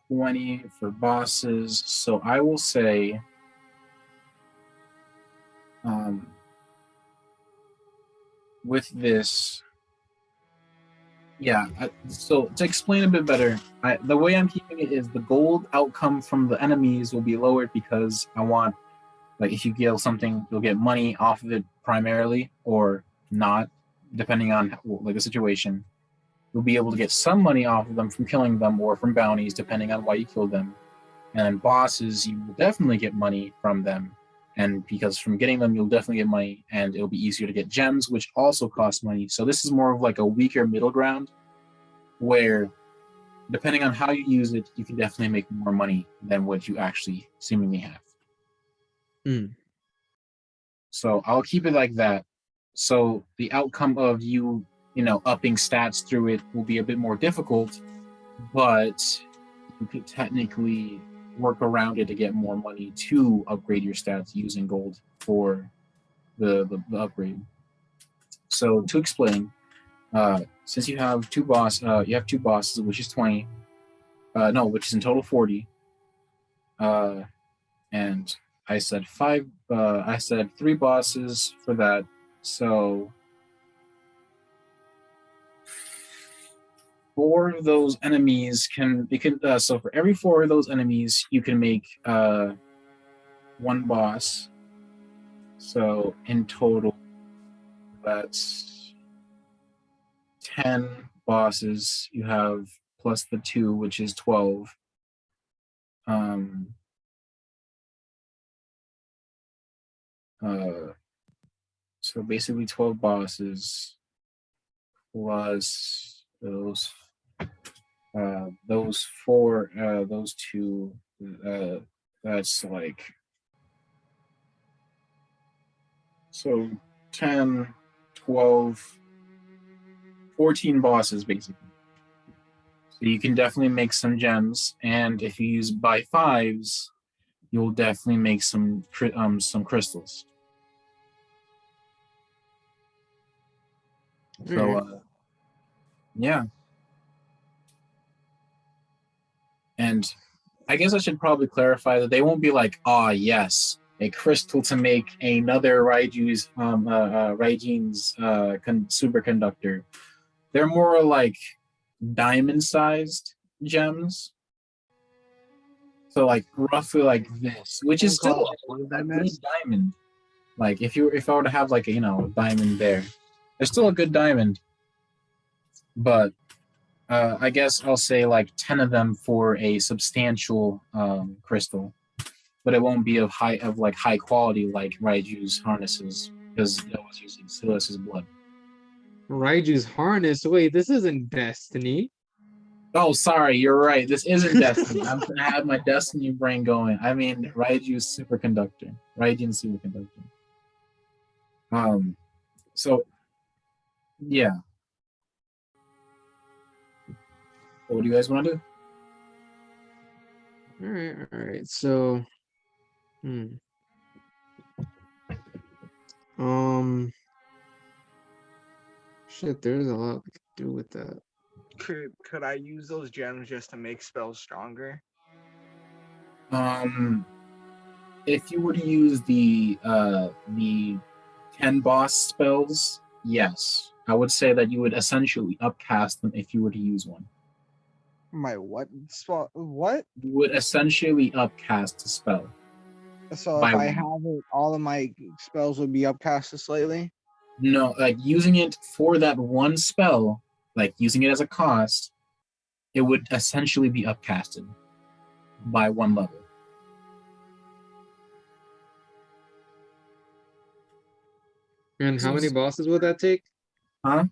20 for bosses. So I will say with this, so to explain a bit better, the way I'm keeping it is the gold outcome from the enemies will be lowered because I want, like, if you kill something, you'll get money off of it primarily or not, depending on like the situation. You'll be able to get some money off of them from killing them or from bounties, depending on why you killed them. And then bosses, you will definitely get money from them. And because from getting them, you'll definitely get money, and it'll be easier to get gems, which also cost money. So this is more of like a weaker middle ground where, depending on how you use it, you can definitely make more money than what you actually seemingly have. So I'll keep it like that. So the outcome of you upping stats through it will be a bit more difficult, but you could technically work around it to get more money to upgrade your stats using gold for the upgrade. So to explain, since you have two bosses, which is 20, which is in total 40, and I said 3 bosses for that. So 4 of those enemies so for every 4 of those enemies you can make 1 boss. So in total that's 10 bosses you have, plus the 2, which is 12. So basically 12 bosses plus those 4, those 2, that's like, so 10, 12, 14 bosses basically. So you can definitely make some gems, and if you use by 5s, you'll definitely make some crystals. So yeah. And I guess I should probably clarify that they won't be like, yes, a crystal to make another Raiju's superconductor. They're more like diamond-sized gems. So like roughly like this, which is still a good diamond. Like if I were to have like a diamond there, there's still a good diamond. But I guess I'll say like 10 of them for a substantial crystal, but it won't be of high quality like Raiju's harnesses, because that was using Silas's blood. Raiju's harness. Wait, this isn't Destiny. Oh, sorry, you're right. This isn't Destiny. I'm gonna have my Destiny brain going. I mean, Raiju's superconductor. Raiju's superconductor. So, yeah. What do you guys want to do? All right. So, shit. There's a lot we could do with that. Could I use those gems just to make spells stronger? If you were to use the 10 boss spells, yes. I would say that you would essentially upcast them if you were to use one. My what spell? What? You would essentially upcast a spell. So By if I one. have it, all of my spells would be upcasted slightly. No, like using it for that one spell, like using it as a cost, it would essentially be upcasted by one level. And how many bosses would that take Huh?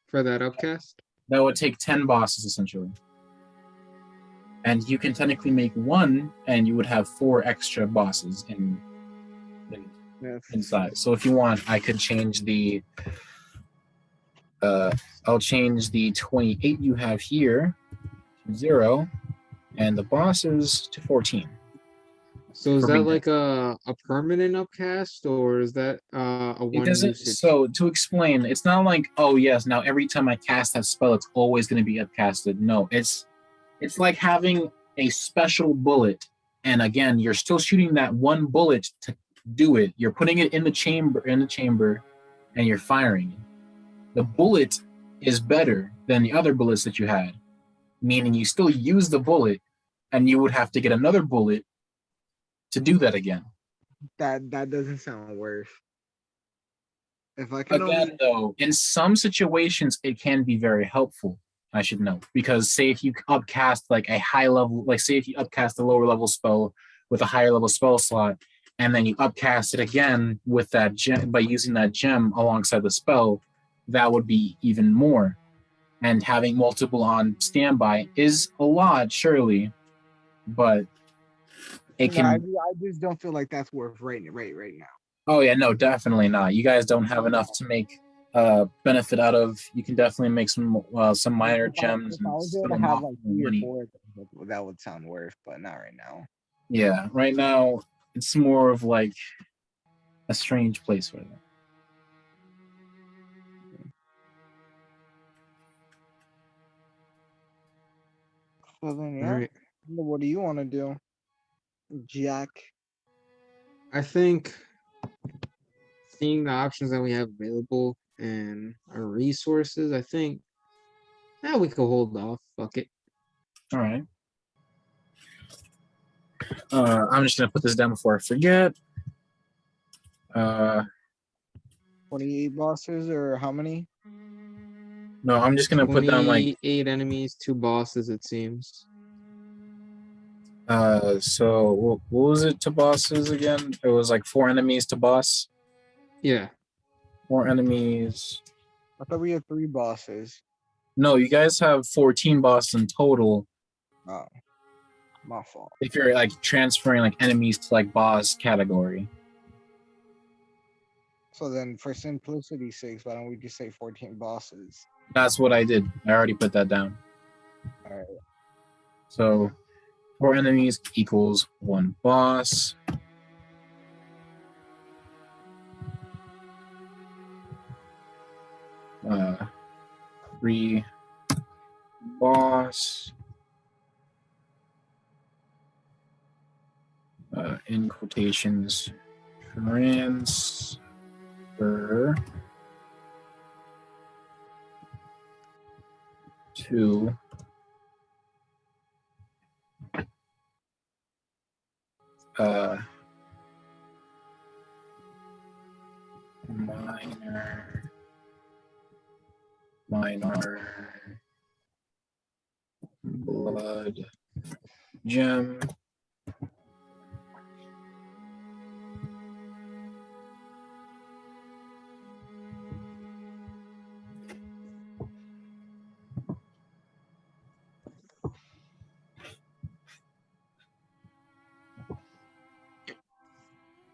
for that upcast? That would take 10 bosses essentially. And you can technically make one, and you would have 4 extra bosses Yes. inside. So if you want, I could change the. I'll change the 28 you have here to 0, and the bosses to 14. So is For that me. like a permanent upcast, or is that a It one doesn't. usage? So to explain, it's not like, oh yes, now every time I cast that spell, it's always going to be upcasted. No, it's like having a special bullet, and again, you're still shooting that one bullet to do it. You're putting it in the chamber, and you're firing it. The bullet is better than the other bullets that you had, meaning you still use the bullet, and you would have to get another bullet to do that again. That doesn't sound worth. If I can Again, only though, in some situations, it can be very helpful. I should note, because say if you upcast like a high level, like say if you upcast a lower level spell with a higher level spell slot, and then you upcast it again with that gem by using that gem alongside the spell, that would be even more. And having multiple on standby is a lot, surely, but it no, I can. just don't feel like that's worth right now. Oh yeah, no, definitely not. You guys don't have enough to make benefit out of. You can definitely make some minor gems If I and was able still to have not like more 3 or money. 4, that would sound worth, but not right now. Yeah, right now it's more of like a strange place right now. So then, All yeah. right. What do you want to do, Jack? I think seeing the options that we have available and our resources, I think we could hold off. Fuck it. All right. I'm just gonna put this down before I forget. 28 bosses or how many? No, I'm just gonna put down like 28 enemies, 2 bosses, it seems. So what was it to bosses again? It was like 4 enemies to boss. Yeah. 4 enemies. I thought we had 3 bosses. No, you guys have 14 bosses in total. Oh, my fault. If you're like transferring like enemies to like boss category. So then, for simplicity's sake, why don't we just say 14 bosses? That's what I did. I already put that down. All right. So 4 enemies equals 1 boss. Uh, 3 boss. In quotations, transfer to minor blood gem.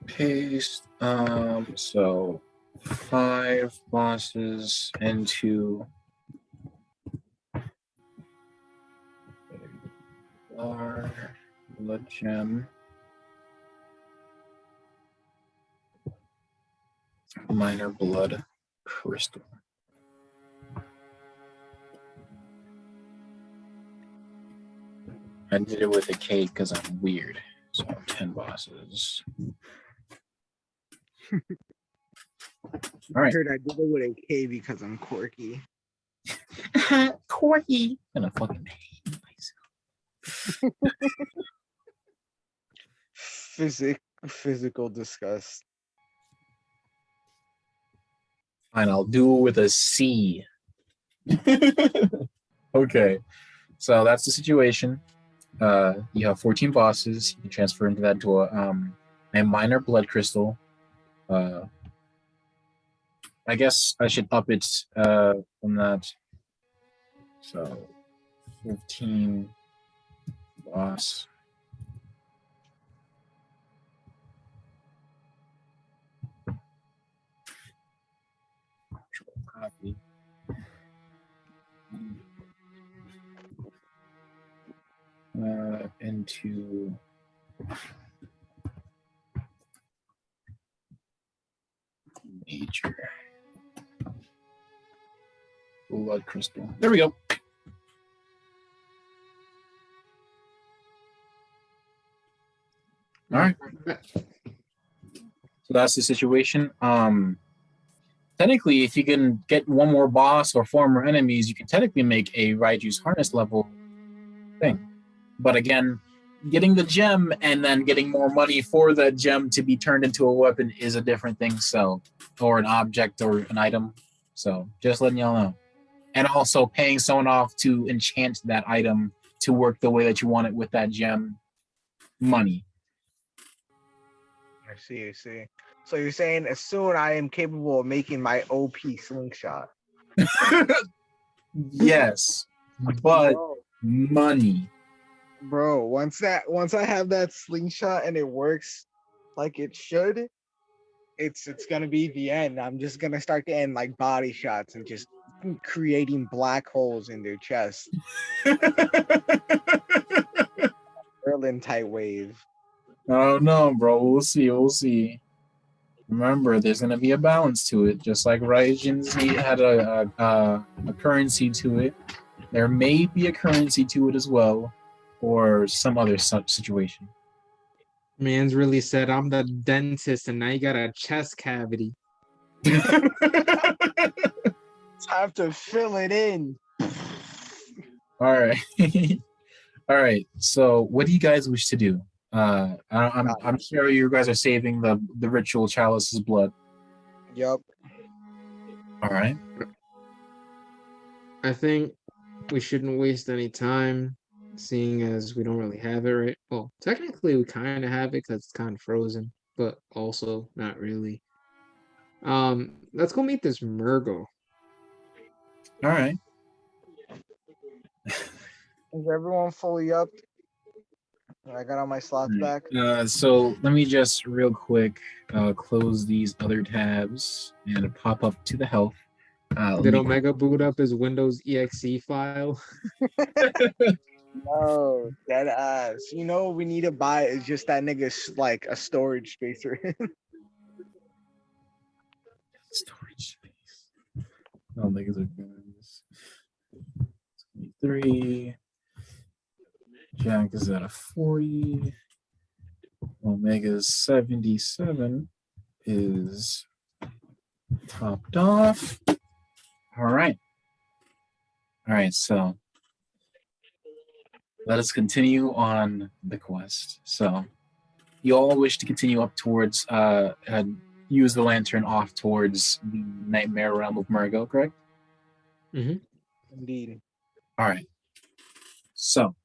Paste. So 5 bosses into blood gem. Minor blood crystal. I did it with a K because I'm weird. So 10 bosses. All right. I heard I did it with a K because I'm quirky. Corky. I'm gonna fucking hate myself. Physical disgust. Fine, I'll do it with a C. Okay, so that's the situation. You have 14 bosses. You can transfer into that door. A minor blood crystal. I guess I should up it from that. So 15 boss. Copy. Into major blood crystal. There we go. All right. So that's the situation. Technically, if you can get one more boss or 4 more enemies, you can technically make a Raiju's harness level thing. But again, getting the gem and then getting more money for the gem to be turned into a weapon is a different thing. So, or an object or an item. So just letting y'all know. And also paying someone off to enchant that item to work the way that you want it with that gem. Money. I see. So you're saying as soon I am capable of making my OP slingshot. Yes, but Bro, money. bro, once I have that slingshot and it works like it should, it's gonna be the end. I'm just gonna start getting like body shots and just creating black holes in their chest. Berlin type wave. Oh no, bro. We'll see. Remember, there's gonna be a balance to it, just like Raijin Z had a currency to it. There may be a currency to it as well, or some other such situation. Man's really said, I'm the dentist, and now you got a chest cavity. Time to fill it in. All right, all right. So, what do you guys wish to do? I'm sure you guys are saving the ritual chalice's blood. Yup. All right. I think we shouldn't waste any time, seeing as we don't really have it right. Well, technically we kind of have it because it's kind of frozen, but also not really. Let's go meet this Murgo. All right. Is everyone fully up? I got all my slots back. So let me just real quick close these other tabs and pop up to the health. Did Omega boot up his Windows exe file? No, that ass. You know what we need to buy is just that nigga like a storage spacer. Storage space. Oh, niggas are guns. 23. Jack is at a 40. Omega's 77 is topped off. All right. So let us continue on the quest. So you all wish to continue up towards, use the lantern off towards the Nightmare Realm of Murgo, correct? Mm-hmm. Indeed. All right. So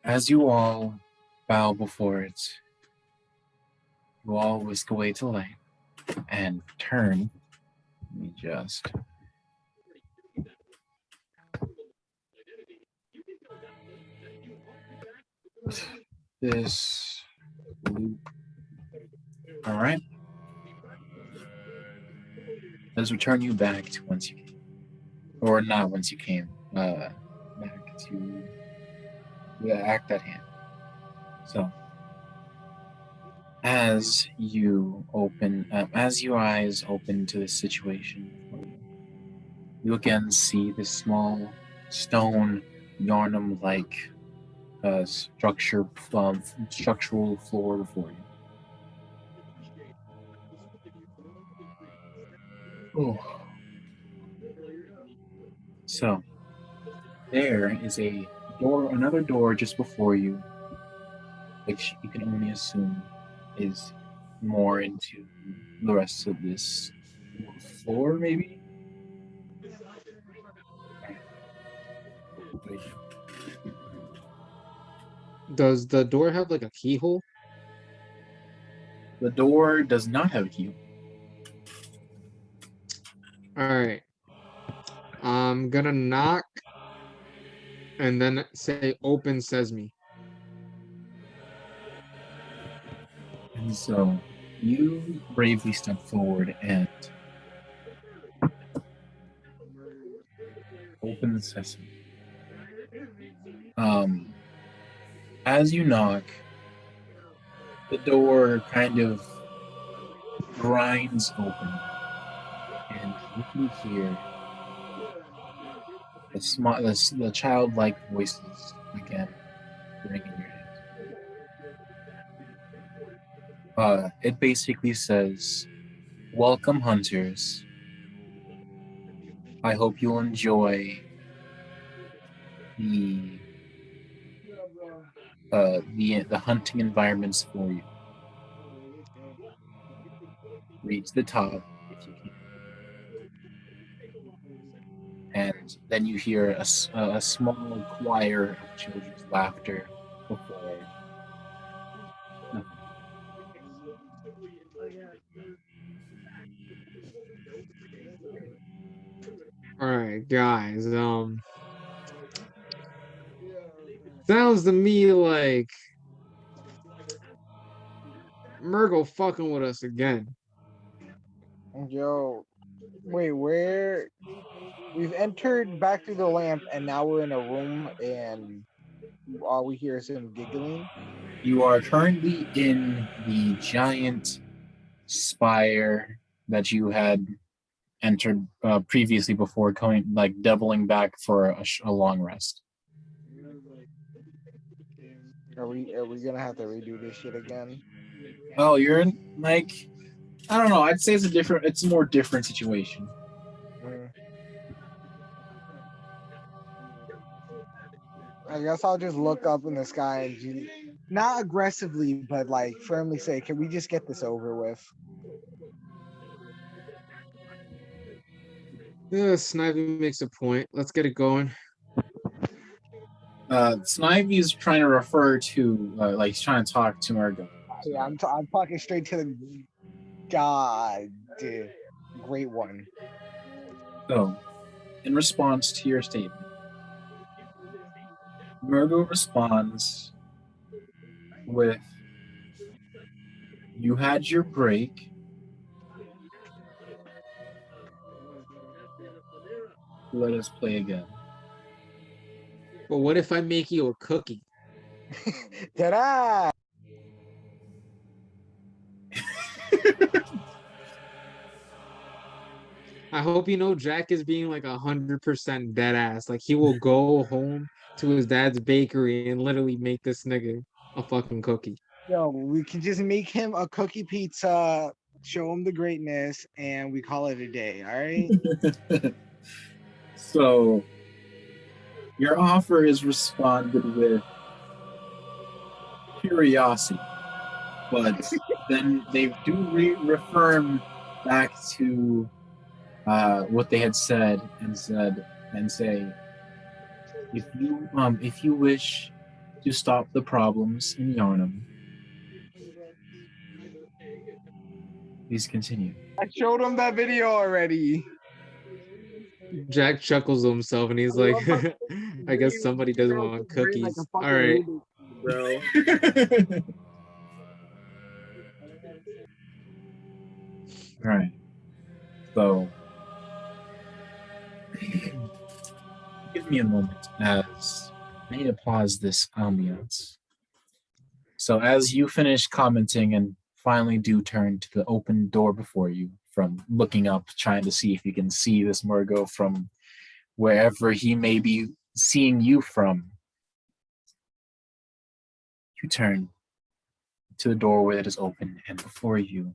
as you all bow before it, you all whisk away to light and turn. Let me just. This loop. All right. Let's return you back to whence you came, or not whence you came. Back to the act at hand. So, as you open, as your eyes open to this situation, you again see this small stone Yarnum-like structural floor before you. Oh. So there is a door, another door just before you, which you can only assume is more into the rest of this floor, maybe. Does the door have like a keyhole? The door does not have a key. All right. I'm gonna knock and then say open sesame. And so you bravely step forward and open the sesame. As you knock, the door kind of grinds open, and you can hear the childlike voices again ringing in your head. It basically says, "Welcome, hunters. I hope you'll enjoy the the hunting environments for you. Reach the top if you can." And then you hear a small choir of children's laughter before nothing. All right, guys. Sounds to me like Murgo fucking with us again. Yo, wait, where we've entered back through the lamp and now we're in a room and all we hear is him giggling. You are currently in the giant spire that you had entered previously before going like doubling back for a long rest. Are we gonna have to redo this shit again? Oh, you're in like I don't know. I'd say it's a more different situation. Mm. I guess I'll just look up in the sky and not aggressively, but like firmly say, "Can we just get this over with?" Yeah, Snivy makes a point. Let's get it going. Snivy is trying to refer to like he's trying to talk to Murgo. Yeah, I'm talking straight to the God, great one. So, in response to your statement, Murgo responds with, "You had your break. Let us play again." But what if I make you a cookie? Ta-da! I hope you know Jack is being like 100% dead ass. Like he will go home to his dad's bakery and literally make this nigga a fucking cookie. Yo, we can just make him a cookie pizza, show him the greatness, and we call it a day. All right. So, your offer is responded with curiosity, but then they do reaffirm back to what they had said and say, if you wish to stop the problems in Yarnum, please continue. I showed him that video already. Jack chuckles to himself and he's I like, love how I guess somebody doesn't girl want can braid like a cookies. All fucking right. Rubik's Cube, bro. All right. So, give me a moment as I need to pause this ambiance. So, as you finish commenting and finally do turn to the open door before you, from looking up, trying to see if you can see this Murgo from wherever he may be seeing you from, you turn to the doorway that is open, and before you,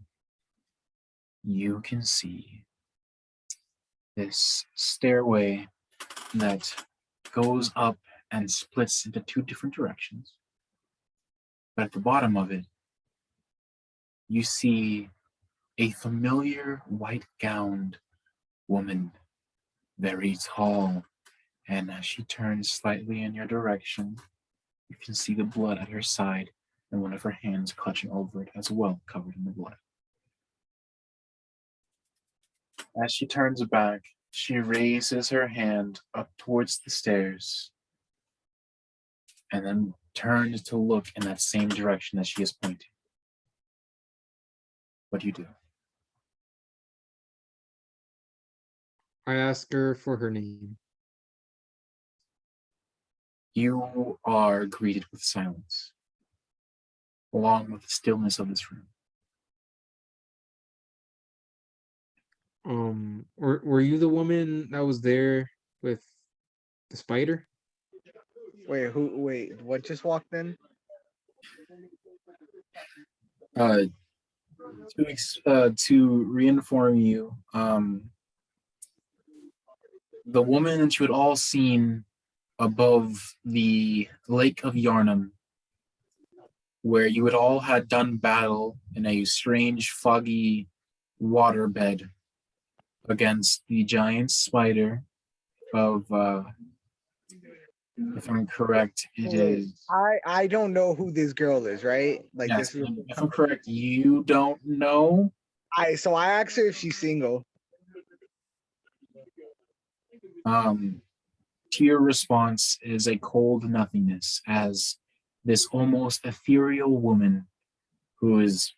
you can see this stairway that goes up and splits into two different directions. But at the bottom of it, you see a familiar white-gowned woman, very tall, and as she turns slightly in your direction, you can see the blood at her side and one of her hands clutching over it as well, covered in the blood. As she turns back, she raises her hand up towards the stairs and then turns to look in that same direction that she is pointing. What do you do? I ask her for her name. You are greeted with silence, along with the stillness of this room. Were you the woman that was there with the spider? Wait, who? Wait, what just walked in? To reinform you, the woman that you had all seen above the Lake of Yarnum, where you had all had done battle in a strange, foggy waterbed against the giant spider of, if I'm correct, it is. I don't know who this girl is, right? Like Yes, this is. if I'm correct, you don't know. So I asked her if she's single. To your response is a cold nothingness as this almost ethereal woman who is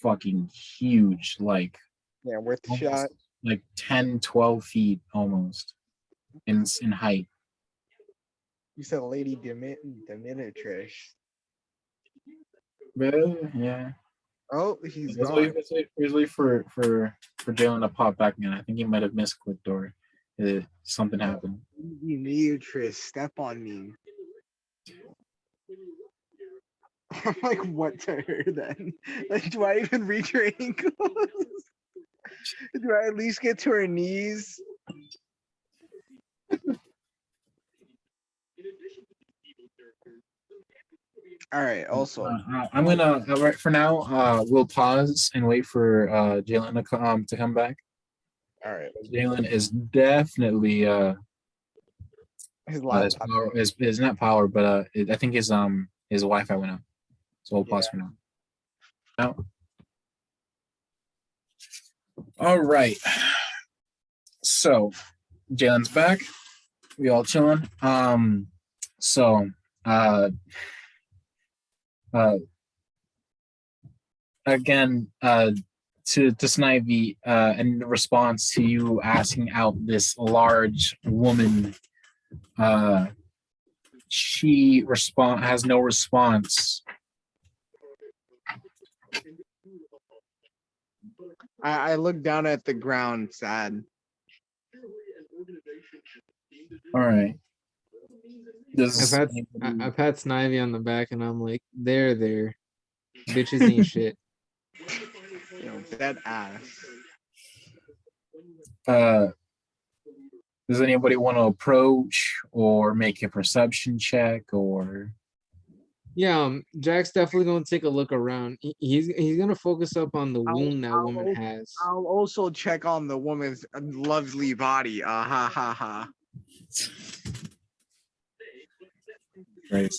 fucking huge, like Yeah, worth the shot. like 10, 12 feet almost in height. You said Lady Dimitrish. Yeah. Oh, he's gone. Usually for Jalen to pop back in. I think he might have misclicked or something happened. Dimitrish, step on me. I'm like, what to her then? Like, do I even reach her ankles? Do I at least get to her knees? All right. Also, I'm gonna right for now. We'll pause and wait for Jalen to come back. all right. Jalen is definitely His laptop. is not power, but I think his Wi-Fi went out. So we'll pause for now. Now. All right. So Jalen's back. We all chilling. Again, to Snivy, in response to you asking out this large woman, she has no response. I look down at the ground, sad. All right. I pat Snivy on the back and I'm like, there, bitches ain't shit. That ass. Does anybody want to approach or make a perception check or? Yeah, Jack's definitely gonna take a look around. He's gonna focus up on the wound that woman has. I'll also check on the woman's lovely body. Ha ha ha. Right.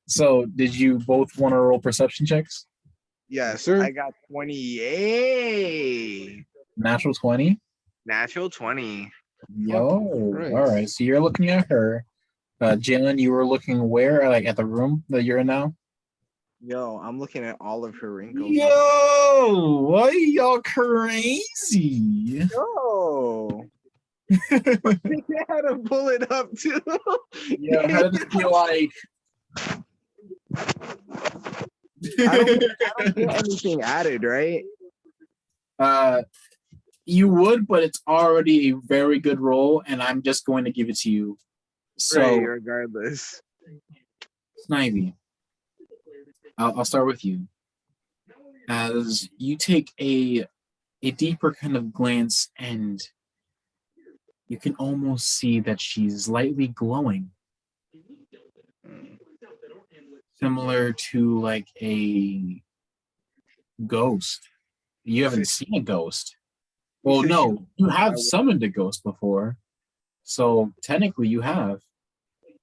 So, did you both want to roll perception checks? Yes, sir. I got 28. Natural 20? Natural 20. Yo, all right. So you're looking at her. Jalen, you were looking where? Like at the room that you're in now? Yo, I'm looking at all of her wrinkles. Yo, why y'all crazy? Yo. I had to pull it up too. Yeah, how does it feel like? I don't get anything added, right? You would, but it's already a very good roll, and I'm just going to give it to you. So, right, regardless. Snivy, I'll start with you. As you take a deeper kind of glance, and you can almost see that she's lightly glowing, similar to like a ghost. You haven't seen a ghost. Well, said she- no, you have summoned a ghost before, so technically you have.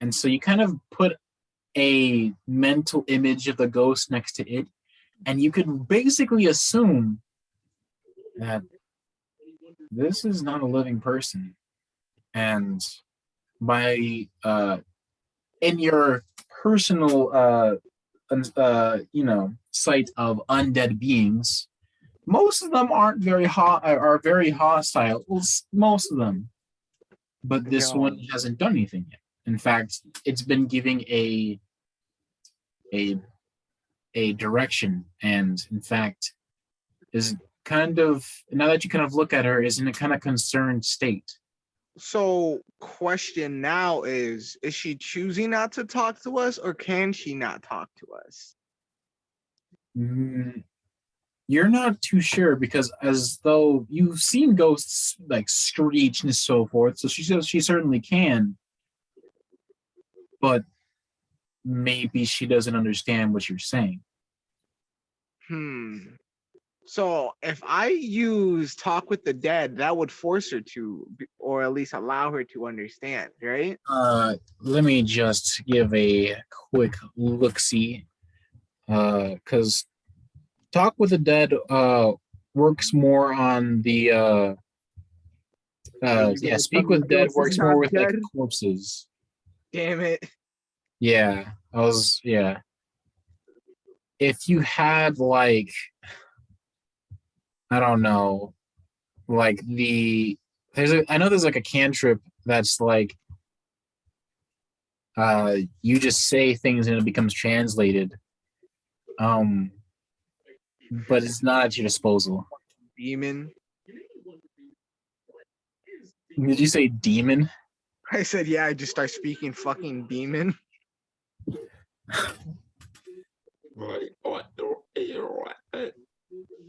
And so you kind of put a mental image of the ghost next to it, and you could basically assume that this is not a living person. And by in your personal sight of undead beings, most of them aren't are very hostile. Well, most of them, but this one hasn't done anything yet. In fact, it's been giving a direction, and in fact, is kind of, now that you kind of look at her, is in a kind of concerned state. So, question now is she choosing not to talk to us, or can she not talk to us? You're not too sure, because as though you've seen ghosts like screech and so forth, so she says she certainly can, but maybe she doesn't understand what you're saying. So if I use talk with the dead, that would force her to, or at least allow her to understand, right? Let me just give a quick look-see, because talk with the dead works more on the speak with dead works more with like corpses. Damn it. Yeah. If you had like, I don't know, like I know there's like a cantrip that's like you just say things and it becomes translated. But it's not at your disposal. Demon. Did you say demon? I said, yeah, I just start speaking fucking demon.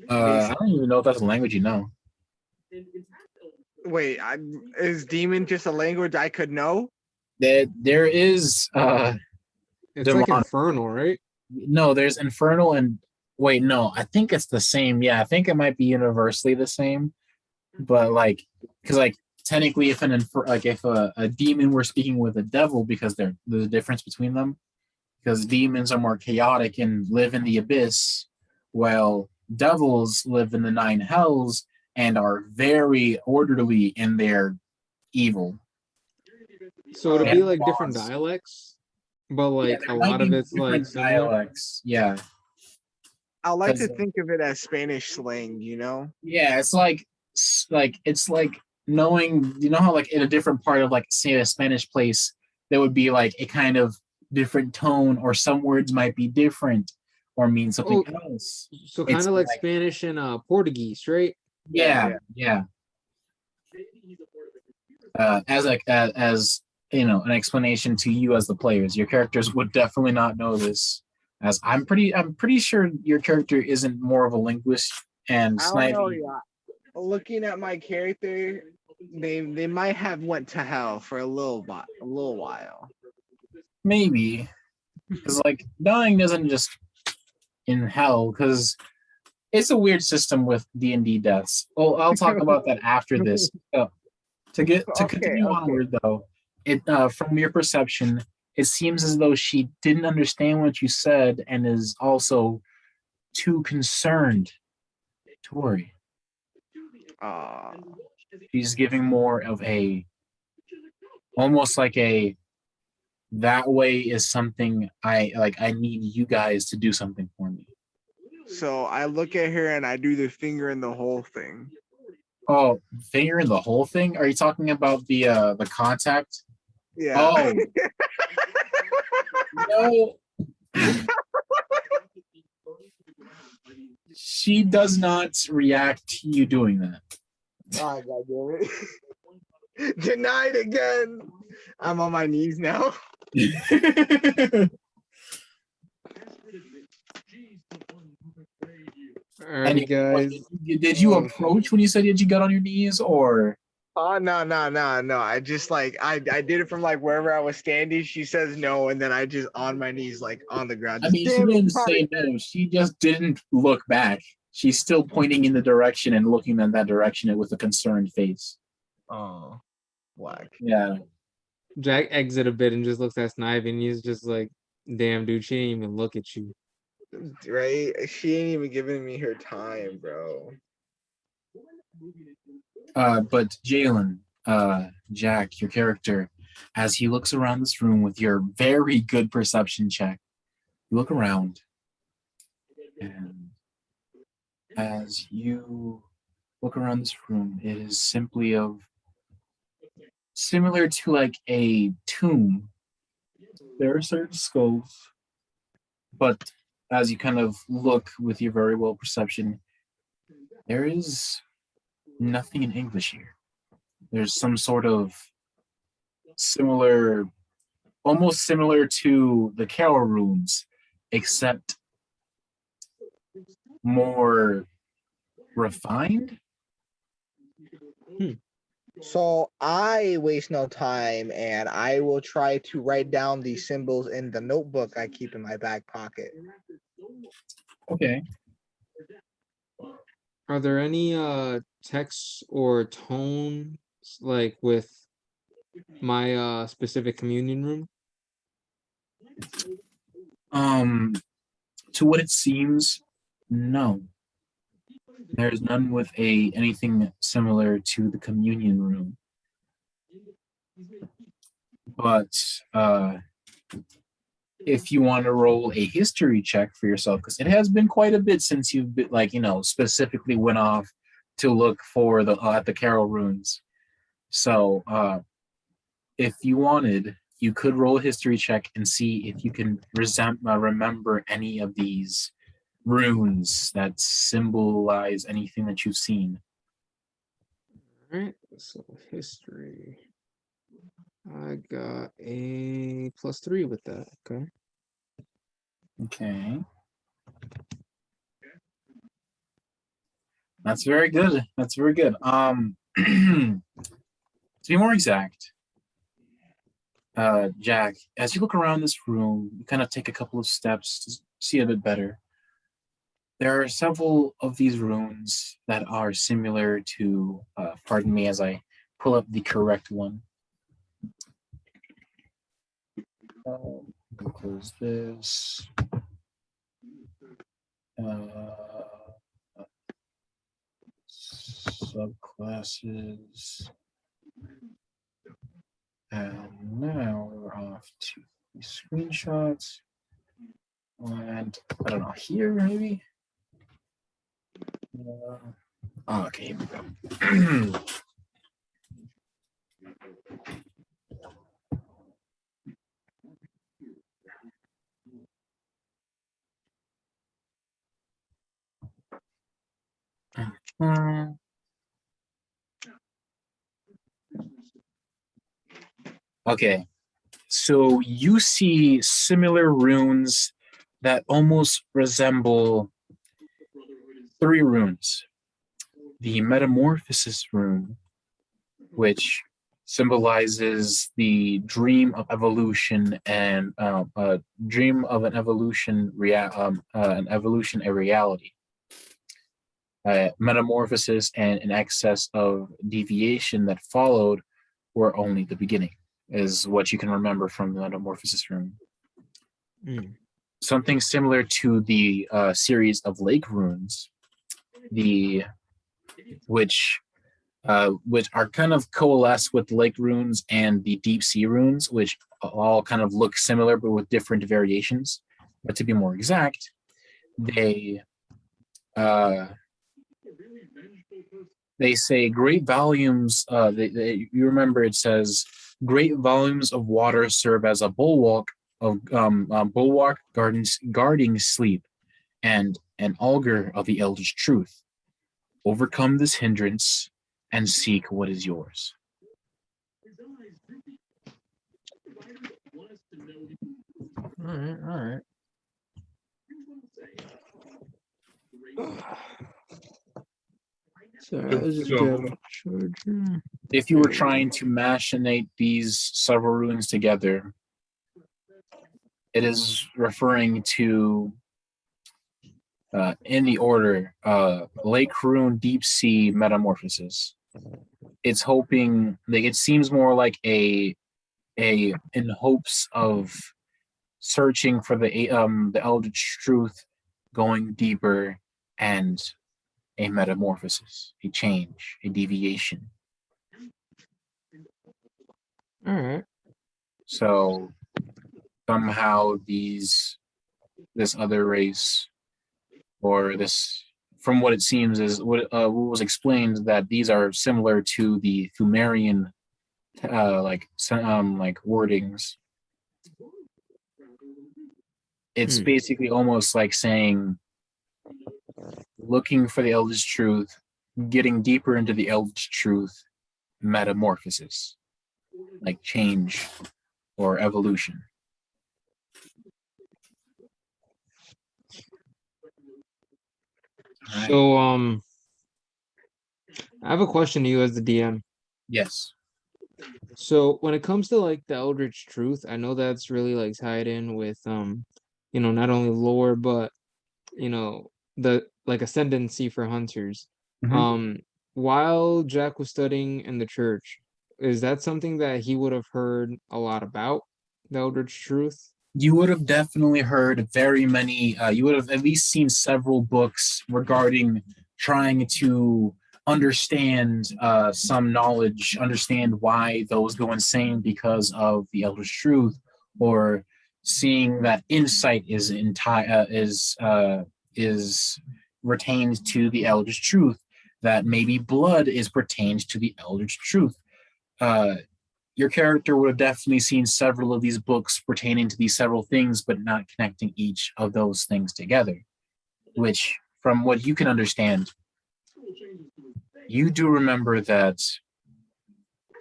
I don't even know if that's a language you know. Wait, is demon just a language I could know? There is it's like infernal, right? No, there's infernal and wait, no, I think it's the same. Yeah, I think it might be universally the same. But like, because like technically, if if a demon were speaking with a devil, because there's a difference between them, because demons are more chaotic and live in the abyss, while devils live in the nine hells and are very orderly in their evil. So it'd be like different dialects, but like a lot of it's like dialects. Yeah. I like to think of it as Spanish slang, you know? Yeah, it's like knowing, you know how like in a different part of like say a Spanish place there would be like a kind of different tone, or some words might be different or mean something else. So kind of like Spanish and Portuguese, right? Yeah. As you know, an explanation to you as the players, your characters would definitely not know this. As I'm pretty sure your character isn't more of a linguist and snivy. Looking at my character, they might have went to hell for a little while. Maybe, because like dying doesn't just in hell, because it's a weird system with D&D deaths. Well, I'll talk about that after this. To continue onward though, it from your perception, it seems as though she didn't understand what you said and is also too concerned to worry. She's giving more of a, almost like a, that way is something I need you guys to do something for me. So I look at her and I do the finger in the hole thing. Oh, finger in the whole thing? Are you talking about the contact? Yeah. Oh. No. She does not react to you doing that. Oh, God damn it. Denied again. I'm on my knees now. Alrighty, guys. Did you approach when you said that you got on your knees, or? Oh no. I just like I did it from like wherever I was standing. She says no, and then I just on my knees, like on the ground. I Just mean, she damn it, didn't Potter. say no. She just didn't look back. She's still pointing in the direction and looking in that direction with a concerned face. Oh, whack. Yeah. Jack exit a bit and just looks at Snipe and he's just like, damn dude, she didn't even look at you. Right? She ain't even giving me her time, bro. But Jalen, Jack, your character, as he looks around this room with your very good perception check, you look around, and as you look around this room, it is simply similar to like a tomb. There are certain skulls, but as you kind of look with your very well perception, there is nothing in English here. There's some sort of similar, almost similar to the Carol runes, except more refined. So I waste no time and I will try to write down these symbols in the notebook I keep in my back pocket. Okay. Are there any texts or tones like with my specific communion room? To what it seems, no. There's none with anything similar to the communion room. But if you want to roll a history check for yourself, because it has been quite a bit since you've been, like, specifically went off to look for the at the Carol runes. So if you wanted, you could roll a history check and see if you can remember any of these runes that symbolize anything that you've seen. All right, so history. I got a +3 with that. Okay. Okay. That's very good. That's very good. To be more exact, Jack, as you look around this room, you kind of take a couple of steps to see a bit better. There are several of these runes that are similar to, pardon me as I pull up the correct one. Close this. Subclasses. And now we're off to the screenshots. And I don't know, here maybe? Okay, here we go. Okay, so you see similar runes that almost resemble 3 runes. The Metamorphosis rune, which symbolizes the dream of evolution and dream of an evolution, an evolution, a reality. Metamorphosis and an excess of deviation that followed were only the beginning, is what you can remember from the Metamorphosis rune. Something similar to the series of lake runes, which are kind of coalesce with lake runes and the deep sea runes, which all kind of look similar but with different variations. But to be more exact, they say great volumes. You remember it says great volumes of water serve as a bulwark guarding sleep, and an augur of the eldest truth. Overcome this hindrance and seek what is yours. All right. Sorry, I was just grabbing a charger. If you were trying to machinate these several runes together, it is referring to, in the order, Lake Rune Deep Sea Metamorphosis. It's hoping, like, it seems more like a in hopes of searching for the eldritch truth, going deeper, and a metamorphosis, a change, a deviation. All right. So somehow this other race, or this, from what it seems, is what was explained, that these are similar to the Thumerian like wordings. It's basically almost like saying, looking for the eldritch truth, getting deeper into the eldritch truth, metamorphosis, like change or evolution. Right. So, I have a question to you as the DM. Yes. So when it comes to like the Eldritch Truth, I know that's really like tied in with not only lore but the like ascendancy for hunters. Mhm. While Jack was studying in the church, is that something that he would have heard a lot about, the Eldritch Truth? You would have definitely heard very many, you would have at least seen several books regarding trying to understand some knowledge, understand why those go insane because of the Eldritch Truth, or seeing that insight is retained to the Eldritch Truth, that maybe blood is pertained to the Eldritch Truth. Your character would have definitely seen several of these books pertaining to these several things, but not connecting each of those things together, which, from what you can understand, you do remember that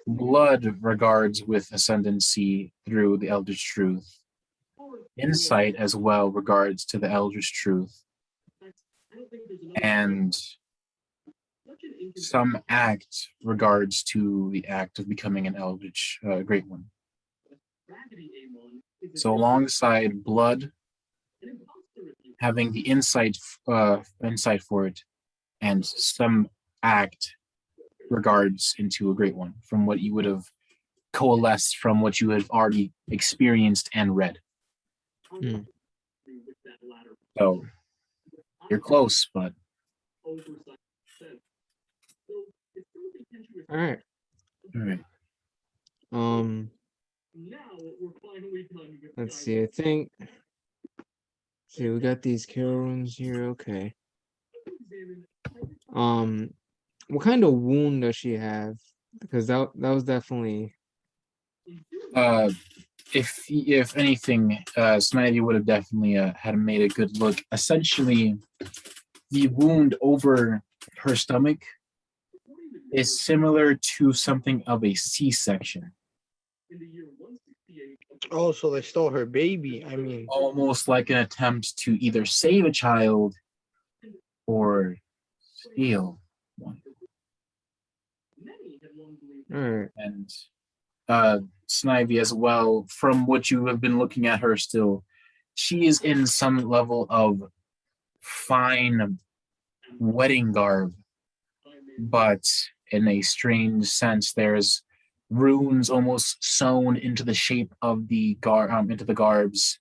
blood regards with ascendancy through the Eldritch Truth. Insight as well regards to the Eldritch Truth. And some act regards to the act of becoming an Eldritch Great One. So alongside blood, having the insight for it, and some act regards into a Great One, from what you would have coalesced from what you have already experienced and read. So you're close, but All right. all right. Let's see. I think. See, we got these carol runes here. Okay. What kind of wound does she have? Because that was definitely. If anything, Snivy would have definitely had made a good look. Essentially, the wound over her stomach is similar to something of a C-section. Oh, so they stole her baby. I mean, Almost like an attempt to either save a child or steal one. All right. And Snivy as well, from what you have been looking at her still, she is in some level of fine wedding garb, but in a strange sense, there's runes almost sewn into the shape of the into the garbs,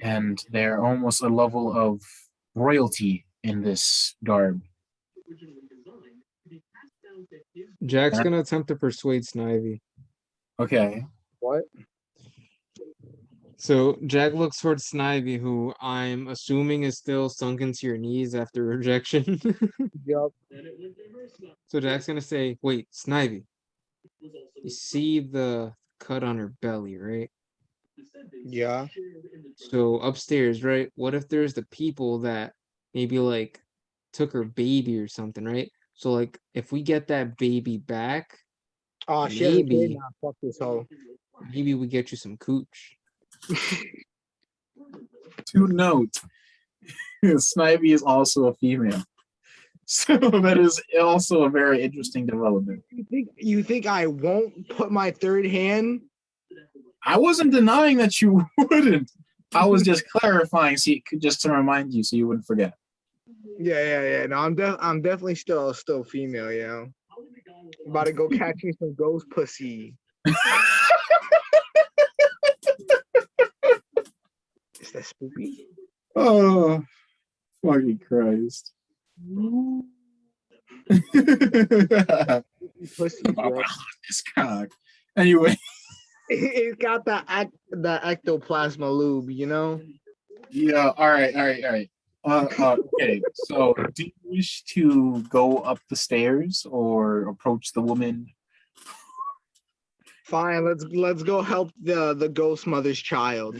and they're almost a level of royalty in this garb. Jack's gonna attempt to persuade Snivy. Okay. what? So Jack looks towards Snivy, who I'm assuming is still sunken to your knees after rejection. Yup. So Jack's gonna say, "Wait, Snivy, you see the cut on her belly, right? Yeah. So upstairs, right? What if there's the people that maybe like took her baby or something, right? So like if we get that baby back, Oh, she has a kid maybe now. Fuck this hoe. maybe we get you some cooch." To note, Snivy is also a female. So that is also a very interesting development. You think I won't put my third hand? I wasn't denying that you wouldn't. I was just clarifying, so just to remind you, so you wouldn't forget. Yeah. No, I'm definitely still female. You know, about to go catch me some ghost pussy. Is that spooky? Oh, fucking Christ! Pussy, bro. This cock. Anyway. It's got the ectoplasma lube, you know. Yeah. All right. Okay. So, do you wish to go up the stairs or approach the woman? Fine, let's go help the ghost mother's child.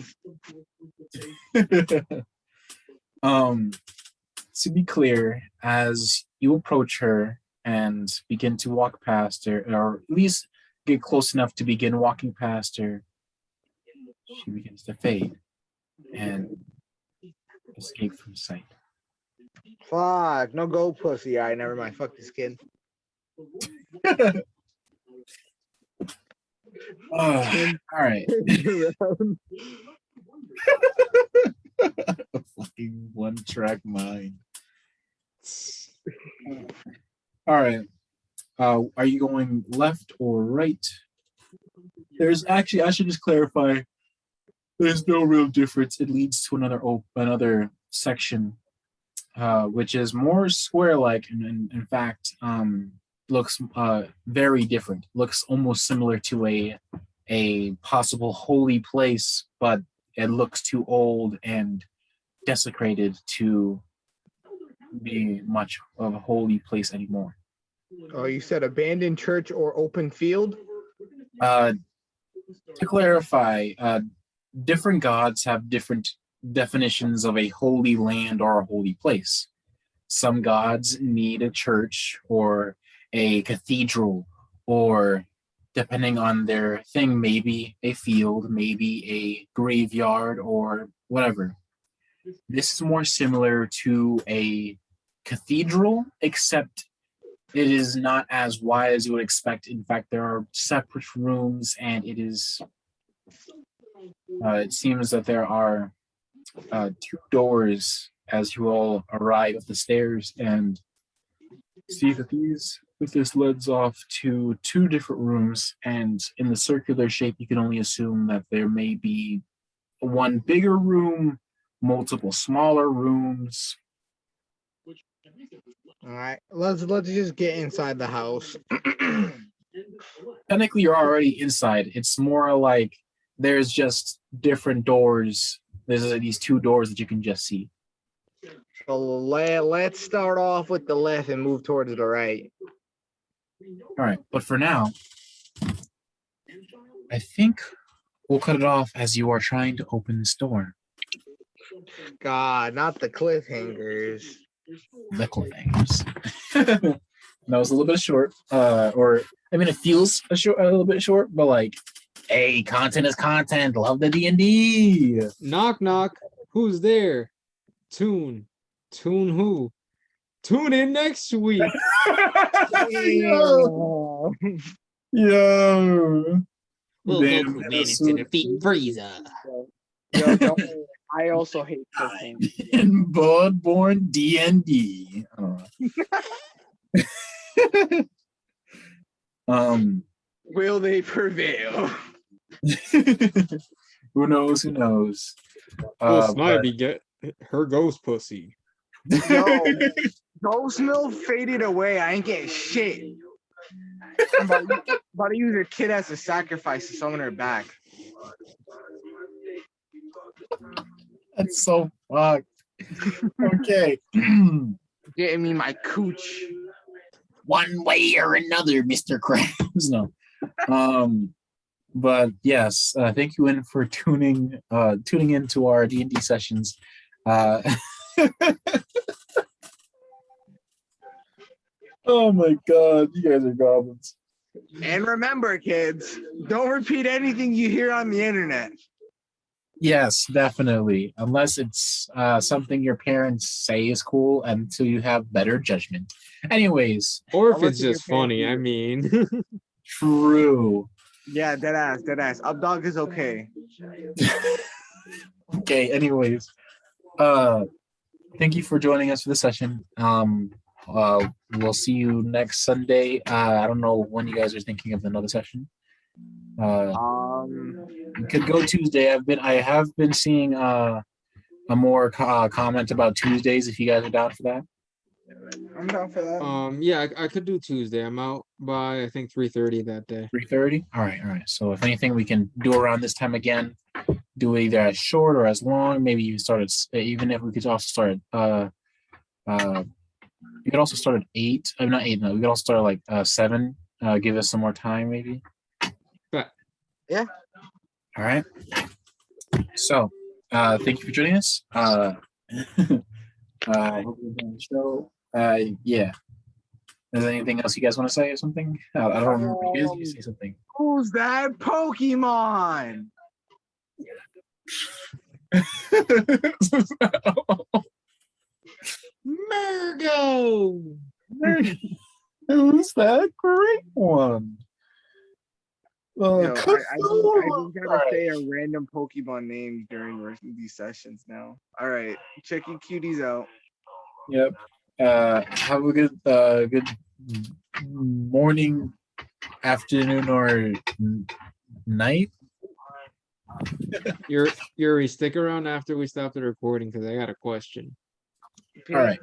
To be clear, as you approach her and begin to walk past her, or at least get close enough to begin walking past her, she begins to fade and escape from sight. Fuck, no go pussy. All right, never mind. Fuck this kid. All right. Fucking one-track mind. All right. Are you going left or right? There's actually, I should just clarify. There's no real difference. It leads to another section, which is more square-like, and in fact, looks very different. Looks almost similar to a possible holy place, but it looks too old and desecrated to be much of a holy place anymore. Oh, you said abandoned church or open field? To clarify, different gods have different definitions of a holy land or a holy place. Some gods need a church or a cathedral, or depending on their thing, maybe a field, maybe a graveyard, or whatever. This is more similar to a cathedral, except it is not as wide as you would expect. In fact, there are separate rooms, and it seems that there are 2 doors as you all arrive up the stairs and see that this leads off to 2 different rooms, and in the circular shape, you can only assume that there may be one bigger room, multiple smaller rooms. All right, let's just get inside the house. Technically, you're already inside. It's more like there's just different doors. There's these 2 doors that you can just see. So let's start off with the left and move towards the right. All right, but for now, I think we'll cut it off as you are trying to open this door. God, not the cliffhangers. The cliffhangers. That was a little bit short. It feels a little bit short, but like, hey, content is content. Love the D&D. Knock, knock. Who's there? Tune who? Tune in next week. Yo. Will Goku manage to defeat Frieza? Yo, don't worry. I also hate cliffhangers. In Bloodborne D&D. Will they prevail? Who knows? Will Snivy get her ghost pussy? Yo, ghost milk faded away. I ain't getting shit. I'm about to use her kid as a sacrifice to summon her back. That's so fucked. Okay. Getting me my cooch. One way or another, Mr. Krabs. No. But yes, thank you in for tuning into our D&D sessions. Oh my god, you guys are goblins. And remember, kids, don't repeat anything you hear on the internet. Yes, definitely. Unless it's something your parents say is cool until you have better judgment. Anyways, Or if Unless it's you get just funny, I fancy. mean. true. Yeah, dead ass, dead ass. Up dog is okay. Okay, anyways. Thank you for joining us for the session. We'll see you next Sunday. I don't know when you guys are thinking of another session. We could go Tuesday. I have been seeing a more comment about Tuesdays if you guys are down for that. I'm down for that. Yeah, I could do Tuesday. I'm out by I think 3:30 that day. 3:30. All right. So if anything, we can do around this time again. Do it either as short or as long. Maybe you start at even if we could also start you could also start at 8. I'm not 8. No, we could also start at like 7. Give us some more time, maybe. But Yeah. All right. So, thank you for joining us. I hope you enjoyed the show. Yeah. Is there anything else you guys want to say or something? I don't remember. You guys say something. Who's that Pokemon? Mergo. Who's that great one? Yo, I just gotta say a random Pokemon names during these sessions now. All right, check your cuties out. Yep. Have a good morning, afternoon, or night. Yuri, stick around after we stop the recording because I got a question. All right.